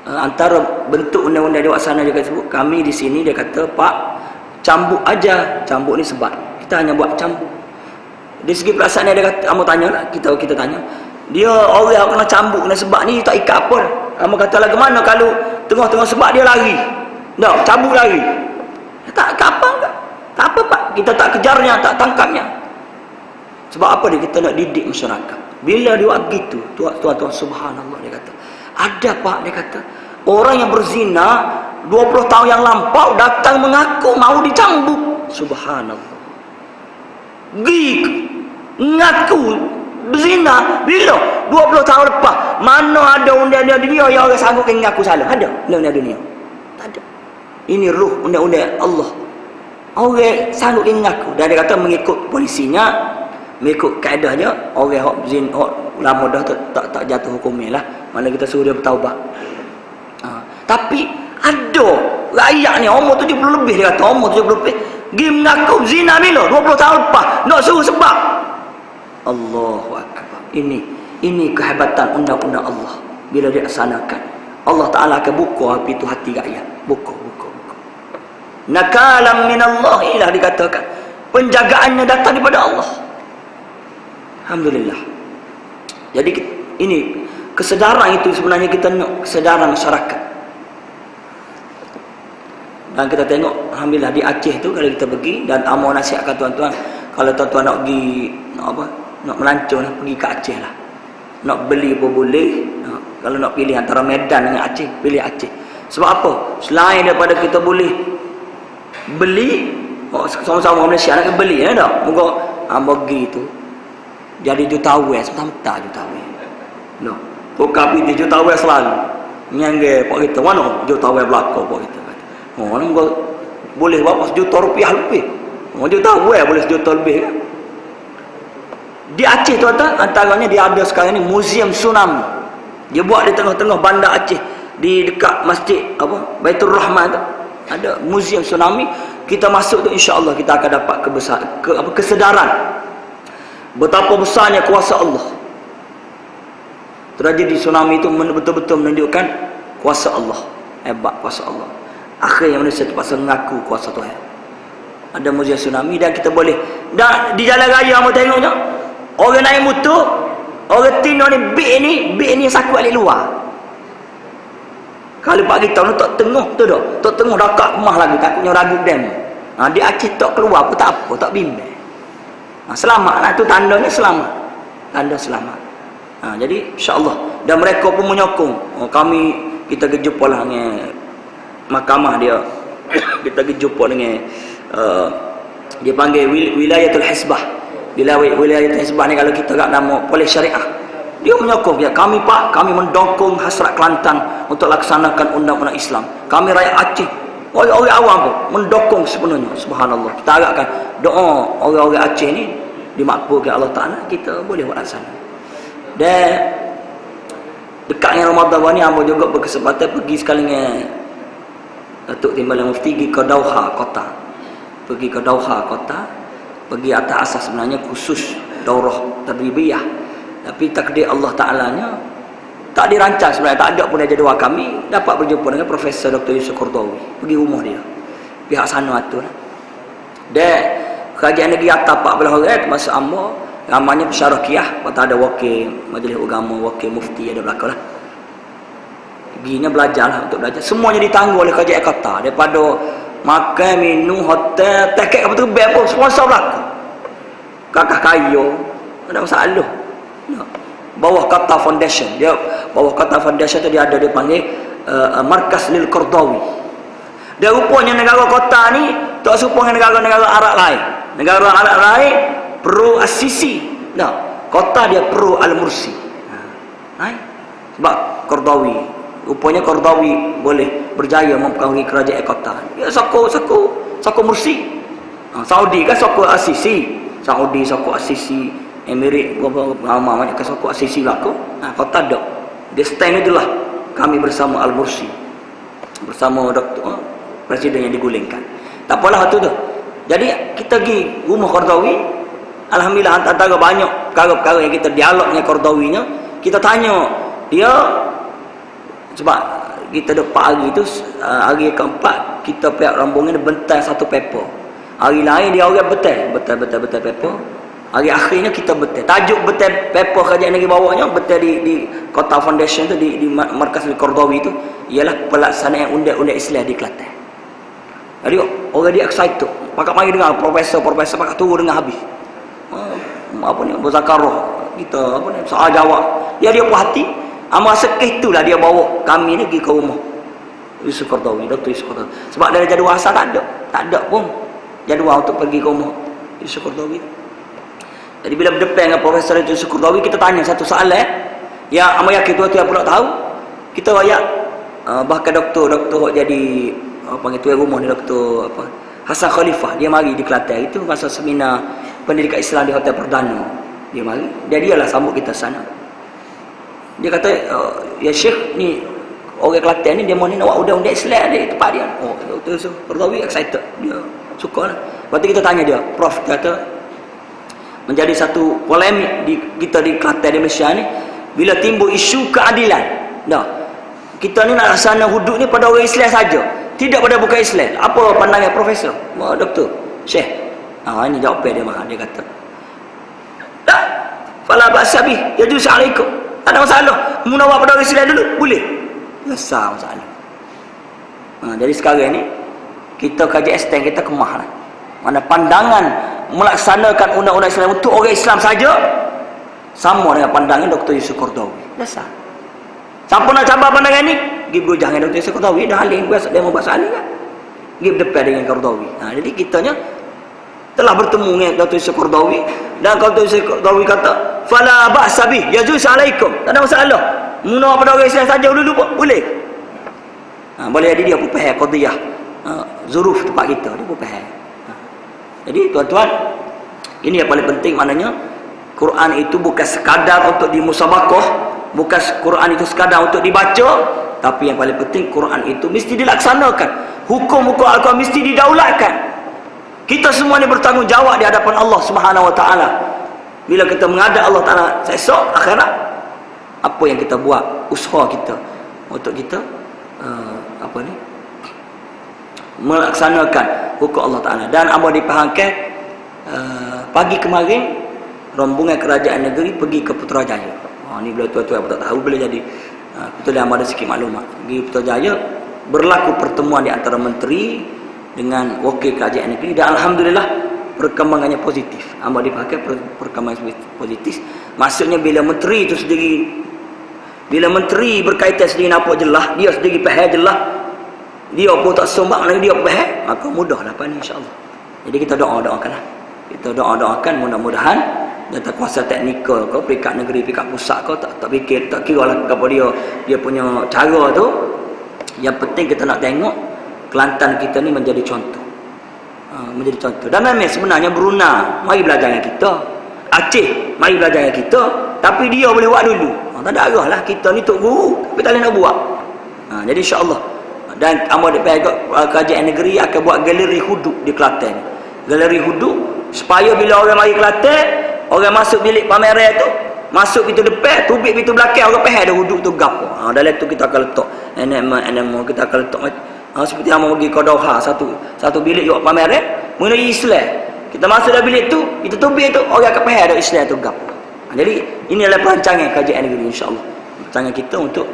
antara bentuk undang-undang dia sana dia kata, kami di sini dia kata, Pak, cambuk aja. Cambuk ni sebat, kita hanya buat cambuk. Dari segi perasaan dia kata, kamu tanya lah, kita tanya, dia orang yang kena cambuk, kena sebat ni tak ikat apa. Kamu kata lah, mana kalau tengah-tengah sebat dia lari, tak cambuk lari, tak apa enggak, tak apa Pak, kita tak kejarnya, tak tangkapnya. Sebab apa dia? Kita nak didik masyarakat. Bila dia buat begitu, tuan-tuan, subhanallah, dia kata, ada Pak, dia kata, orang yang berzina 20 tahun yang lampau datang mengaku mau dicambuk. Subhanallah. Ngaku berzina bila 20 tahun lepas. Mana ada undang-undang dunia yang orang sanggup mengaku salah? Ada undang-undang dunia? Tak ada. Ini ruh undang-undang Allah. Orang sanggup mengaku, dan dia kata mengikut polisinya, mengikut kaedahnya, orang hok zin hok lama dah tak jatuh hukumnya lah. Mana kita suruh dia bertaubat. Tapi ada rakyat ni umur 70 lebih, dia kata umur 70 lebih pergi mengaku zina bila 20 tahun lepas, nak suruh sebab. Allahu Akbar. Ini kehebatan undang-undang Allah. Bila dia laksanakan, Allah Ta'ala akan buka pintu hati rakyat. Buka. Nakalam minallah, ilah dikatakan, penjagaannya datang daripada Allah. Alhamdulillah. Jadi ini kesedaran itu sebenarnya kita nak kesedaran masyarakat. Dan kita tengok alhamdulillah di Aceh tu kalau kita pergi, dan amal nasihatkan tuan-tuan, kalau tuan-tuan nak pergi nak melancong lah, pergi ke Aceh lah. Nak beli pun boleh. Kalau nak pilih antara Medan dengan Aceh, pilih Aceh. Sebab apa? Selain daripada kita boleh beli, sama-sama orang Malaysia nak beli ya tak? Moga pergi tu jadi jutawan, sebentar jutawan. No. Tukar piti jutawan selalu. Nyangge pak kita mana jutawan belaka pak kita. Orang boleh berapa sejuta rupiah lebih. Jutawan boleh sejuta lebih kan. Di Aceh tuan-tuan, antaranya dia ada sekarang ni muzium tsunami. Dia buat di tengah-tengah bandar Aceh, di dekat masjid Baitur Rahman tu. Ada muzium tsunami. Kita masuk tu insya-Allah kita akan dapat kesedaran betapa besarnya kuasa Allah. Tragedi tsunami itu betul-betul menunjukkan kuasa Allah, hebat kuasa Allah. Akhirnya manusia terpaksa mengaku kuasa Tuhan. Ada muzium tsunami, dan kita boleh, dan di jalan raya kamu tengoknya, orang naik motor, orang tino ni bik ni saku balik luar. Kalau pak kita nak tak tengah tu dah. Tak tengah dekat rumah lagi takutnya ragu dem. Di Aceh tak keluar pun tak apa, tak bimbang. Selamatlah tu tandanya selamat. Tanda selamat. Jadi insya-Allah dan mereka pun menyokong. Kita jumpa lah dengan mahkamah dia. Kita jumpa dengan dia panggil wilayatul hisbah. Wilayatul hisbah ni kalau kita tak nama polis syariah. Dia menyokong ya, kami Pak, kami mendukung hasrat Kelantan untuk laksanakan undang-undang Islam. Kami rakyat Aceh, orang-orang awam pun mendukung sepenuhnya. Subhanallah. Kita harapkan doa orang-orang Aceh ni dimakbulkan Allah Taala, kita boleh buat laksana. Dan dekat dengan Ramadan ni hamba juga berkesempatan pergi sekali dengan Datuk Timbalan Mufti pergi ke Dauha kota. Pergi ke Dauha kota, pergi atas asas sebenarnya khusus daurah tadribiyah. Tapi takdir Allah Ta'alanya tak dirancang sebenarnya, tak ada pun jadual kami dapat berjumpa dengan Profesor Dr. Yusuf Qaradawi. Pergi rumah dia, pihak sana atur. Dan kerajaan negeri atas 14 orang termasuk hamba, ramanya pensyarah Qiyah, kata ada wakil majlis agama, wakil mufti ada belakang lah. Perginya belajar lah, untuk belajar semuanya ditanggung oleh kerajaan kota, daripada makan, minum, hotel, tiket apa tu bel pun sponsor belakang. Kakak kayu ada masalah. Bawah kata foundation, dia bawah kata foundation tu dia ada, dia panggil Markas Lil Qaradawi. Dia rupanya negara kota ni tak serupa dengan negara-negara Arab lain. Negara Arab lain pro As-Sisi, kota dia pro Al-Mursi. Sebab Qaradawi, rupanya Qaradawi boleh berjaya mempengaruhi kerajaan kota. Ya soko Mursi. Saudi kan soko As-Sisi, Saudi soko As-Sisi, Emirat lama banyak kesokok sisi laku. Kota dak. Dia stand itulah kami bersama Al-Mursi. Bersama Dr. Presiden yang digulingkan. Tak apalah tu tu. Jadi kita pergi rumah Qaradawi. Alhamdulillah antara banyak perkara-perkara yang kita dialog dengan Qaradawinya, kita tanya dia, sebab kita ada 4 hari tu, hari keempat kita pihak rombongan bentai satu paper. Hari lain dia orang betul paper. Hari akhirnya kita betul. Tajuk betul paper kerajaan negeri bawahnya betul di Kota Foundation tu, di Markas Qaradawi tu ialah pelaksanaan undang-undang Islam di Kelantan. Jadi orang dia excited. Pakak mari dengar profesor pakak turun dengar habis. Apa ni berzakarah kita apa ni soal jawab. Dia puas hati. Amal sekeh itulah dia bawa kami ni pergi ke rumah Yusuf Qaradawi, Dr. Yusuf Qaradawi. Sebab dari jadual asal tak ada pun jadual untuk pergi ke rumah Yusuf Qaradawi. Jadi bila berdepan dengan Profesor Yusuf Qaradawi, kita tanya satu soalan yang amat yakin tuan-tuan pun tak tahu. Kita rakyat bahkan doktor jadi panggil tuan rumah ni, Dr. Hasan Khalifah, dia mari di Kelantan. Itu masa seminar pendidikan Islam di Hotel Perdana. Dia mari, dialah sambut kita sana. Dia kata, ya Syekh ni orang Kelantan ni dia mau ni nak buat undang-undang Islam di tempat dia. Dr. Yusuf Qaradawi excited, dia suka lah. Lepas tu kita tanya dia, Prof kata menjadi satu polemik kita di Kelantan di Malaysia ni bila timbul isu keadilan. Kita ni nak laksana hudud ni pada orang Islam saja, tidak pada bukan Islam. Apa pandangan Profesor? Doktor, Syekh. Ini jawapan dia kata, tak, fala ba'sa bih, yajuz alaikum. Tak ada masalah. Munawar pada orang Islam dulu boleh. Besar masalah. Jadi sekarang ni kita kaji extend, kita kemah lah. Mana pandangan melaksanakan undang-undang Islam untuk orang Islam saja sama dengan pandangan Dr. Yusuf Qaradawi. Dasar. Siapa nak cabar pandangan ni? Pergi berujah dengan Dr. Yusuf Qaradawi. Dah alim biasa dia mau bahasa alim kan. Pergi berdepan dengan Qaradawi. Jadi kitanya telah bertemu dengan Dr. Yusuf Qaradawi dan Dr. Yusuf Qaradawi kata, "Fala ba'sa bih, yajuz alaikum." Tak ada masalah. Munawar pada orang Islam saja dulu pun boleh. Boleh jadi dia pun faham qadiyah. Zuruf tempat kita dia pun faham. Jadi tuan-tuan, ini yang paling penting, maknanya Quran itu bukan sekadar untuk dimusabaqah, bukan Quran itu sekadar untuk dibaca, tapi yang paling penting Quran itu mesti dilaksanakan. Hukum-hukum Al-Quran mesti didaulatkan. Kita semua ni bertanggungjawab di hadapan Allah Subhanahu Wa Taala. Bila kita menghadap Allah Taala esok akhirat, apa yang kita buat, usaha kita untuk kita melaksanakan hukum Allah Ta'ala. Dan apa dipahamkan, pagi kemarin rombongan kerajaan negeri pergi ke Putrajaya. Ni bila tuan-tuan tak tahu, boleh jadi Betul yang ada sikit maklumat. Di Putrajaya berlaku pertemuan di antara menteri dengan wakil kerajaan negeri dan alhamdulillah perkembangannya positif. Hamba dipakai perkembangan positif. Maksudnya bila menteri itu sendiri, bila menteri berkaitan sendiri nampak jelas, dia sendiri faham jelas, dia pun tak sombak lagi, dia faham, maka mudahlah apa ni insya-Allah. Jadi kita doakanlah. Kita doakan mudah-mudahan data kuasa teknikal kau peringkat negeri, peringkat pusat kau tak fikir, tak kira lah kepada dia punya cara tu. Yang penting kita nak tengok Kelantan kita ni menjadi contoh. Menjadi contoh. Dan memang sebenarnya Brunei mari belajar dengan kita. Aceh mari belajar dengan kita, tapi dia boleh buat dulu. Tak ada arah lah, kita ni tok guru tapi tak boleh nak buat. Jadi insya-Allah dan amal depan kerajaan negeri akan buat galeri hudud di Kelantan. Galeri hudud supaya bila orang mari Kelantan, orang masuk bilik pameran tu, masuk pintu depan, tubik pintu belakang, orang faham dah hudud tu gapo. Dalam tu kita akan letak NM kita akan letak seperti yang pergi ke Doha, satu bilik buat pameran mengenai Islam. Kita masuk dalam bilik tu, kita tubik tu, orang akan faham dah Islam tu gapo. Jadi ini adalah perancangan kerajaan negeri insya-Allah. Perancangan kita untuk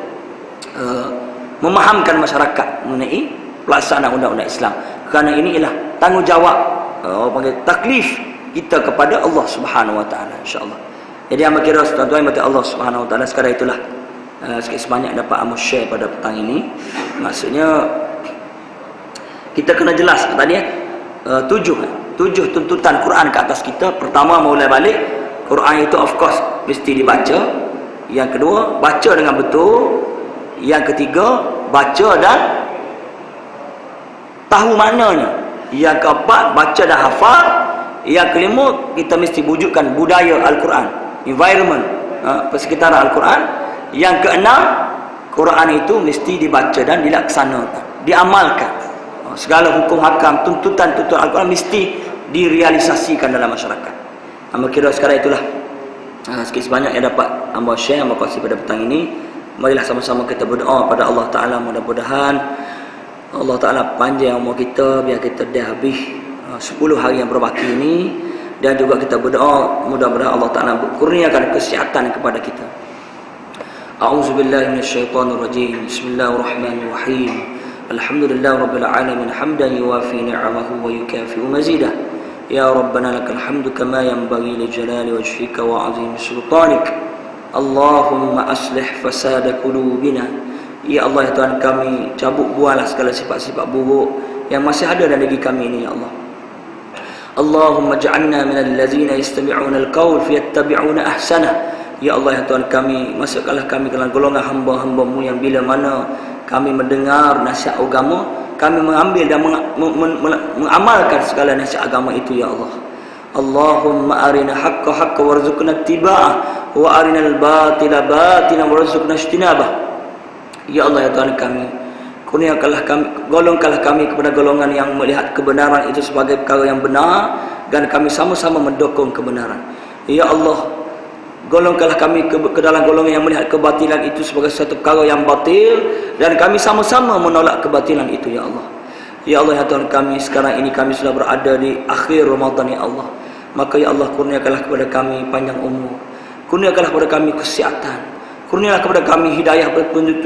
memahamkan masyarakat mengenai pelaksanaan undang-undang Islam. Kerana ini ialah tanggungjawab panggil taklif kita kepada Allah Subhanahu Wa Taala insya-Allah. Jadi hamba kira tuan-tuan mati Allah Subhanahu Wa Taala, sekadar itulah sikit sebanyak dapat hamba share pada petang ini. Maksudnya kita kena jelas tadi tujuh tuntutan Quran ke atas kita. Pertama, mulai balik Quran itu of course mesti dibaca. Yang kedua, baca dengan betul. Yang ketiga, baca dan tahu maknanya. Yang keempat, baca dan hafal. Yang kelima, kita mesti wujudkan budaya Al-Quran, environment, persekitaran Al-Quran. Yang keenam, Quran itu mesti dibaca dan dilaksanakan, diamalkan. Segala hukum hakam, tuntutan Al-Quran mesti direalisasikan dalam masyarakat. Hamba kira sekarang itulah sikit sebanyak yang dapat hamba share, hamba kongsi pada petang ini. Marilah sama-sama kita berdoa pada Allah Ta'ala, mudah-mudahan Allah Ta'ala panjang umur kita, biar kita dah habis 10 hari yang berbaki ini. Dan juga kita berdoa mudah-mudahan Allah Ta'ala kurniakan kesihatan kepada kita. A'udzubillahi minasyaitonirrajim. Bismillahirrahmanirrahim. Alhamdulillah Rabbil Alamin hamdan yuwafi ni'amahu wa yukafi'u mazidah. Ya Rabbana lakal hamdu kama yanbaghi li jalali wajhika wa 'azimi sultanik. Allahumma aslih fasada qulubina. Ya Allah, ya Tuhan kami, cabut buanglah segala sifat-sifat buruk yang masih ada dalam diri kami ini ya Allah. Allahumma ja'alna minal ladzina yastami'una al-qaul fayattabi'una ahsanah. Ya Allah, ya Tuhan kami, masukkanlah kami ke dalam golongan hamba-hamba-Mu yang bila mana kami mendengar nasihat agama, kami mengambil dan mengamalkan segala nasihat agama itu ya Allah. Allahumma arina haqqa haqqa warzuqna ittiba'ah wa arina al-batila batilan warzuqna ijtinabah. Ya Allah, ya Tuhan kami, kurniakanlah kami, golongkanlah kami kepada golongan yang melihat kebenaran itu sebagai perkara yang benar dan kami sama-sama mendukung kebenaran. Ya Allah, golongkanlah kami ke dalam golongan yang melihat kebatilan itu sebagai satu perkara yang batil dan kami sama-sama menolak kebatilan itu ya Allah. Ya Allah, ya Tuhan kami, sekarang ini kami sudah berada di akhir Ramadan ya Allah. Maka ya Allah, kurniakanlah kepada kami panjang umur, kurniakanlah kepada kami kesihatan, kurniakanlah kepada kami hidayah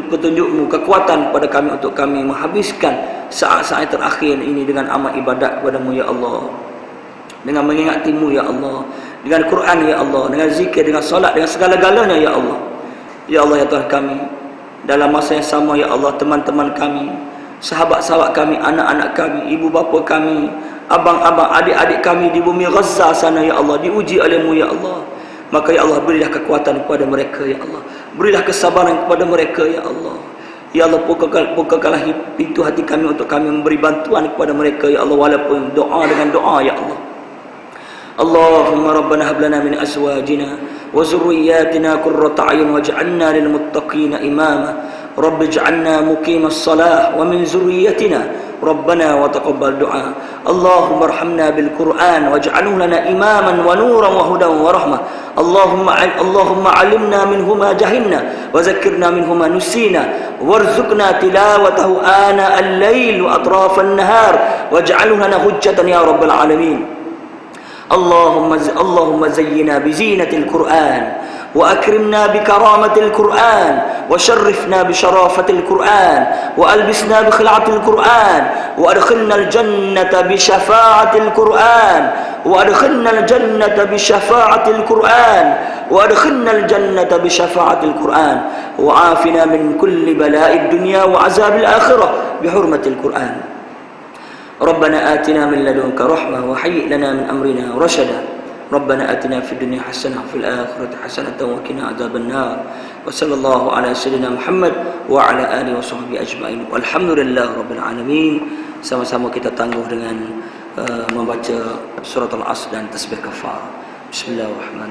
petunjuk-Mu, kekuatan kepada kami untuk kami menghabiskan saat-saat terakhir ini dengan amal ibadat kepada-Mu ya Allah, dengan mengingati-Mu ya Allah, dengan Quran ya Allah, dengan zikir, dengan solat, dengan segala-galanya ya Allah. Ya Allah, ya Tuhan kami, dalam masa yang sama ya Allah, teman-teman kami, sahabat-sahabat kami, anak-anak kami, ibu bapa kami, abang-abang, adik-adik kami di bumi Gaza sana ya Allah, diuji oleh-Mu ya Allah. Maka ya Allah, berilah kekuatan kepada mereka ya Allah, berilah kesabaran kepada mereka ya Allah. Ya Allah, bukakanlah pintu hati kami untuk kami memberi bantuan kepada mereka ya Allah, walaupun doa dengan doa ya Allah. Allahumma rabbana hab lana min azwajina wa zurriyyatina qurrata a'yun waj'alna lil muttaqina imama. Rabbi ij'alna muqimas salah wa min zurriyyatina rabbana wa taqabbal du'a. Allahumma arhamna bil Qur'an waj'alhu lana imaman wa nuran wa hudan wa rahmah. Allahumma 'allimna minhu ma jahilna wa zakkirna minhu ma nusina warzuqna tilawatahu ana al-lail wa atraf an-nahar waj'alhu lana hujjatan ya rabbal alamin. اللهم زينا بزينة القرآن وأكرمنا بكرامة القرآن وشرفنا بشرافة القرآن وألبسنا بخلعة القرآن وأدخلنا الجنة بشفاعة القرآن وأدخلنا الجنة بشفاعة القرآن وأدخلنا الجنة بشفاعة القرآن وعافنا من كل بلاء الدنيا وعذاب الآخرة بحرمة القرآن. ربنا آتنا من لدنك رحمة وهيئ لنا من أمرنا رشدا. ربنا آتنا في الدنيا حسنة وفي الآخرة حسنة وقنا عذاب النار. وصلى الله على سيدنا محمد وعلى آله وصحبه أجمعين. Walhamdulillah Rabbil Alamin. Sama-sama kita tangguh dengan membaca surat Al-Asr dan tasbih kafar. Bismillahirrahmanirrahim.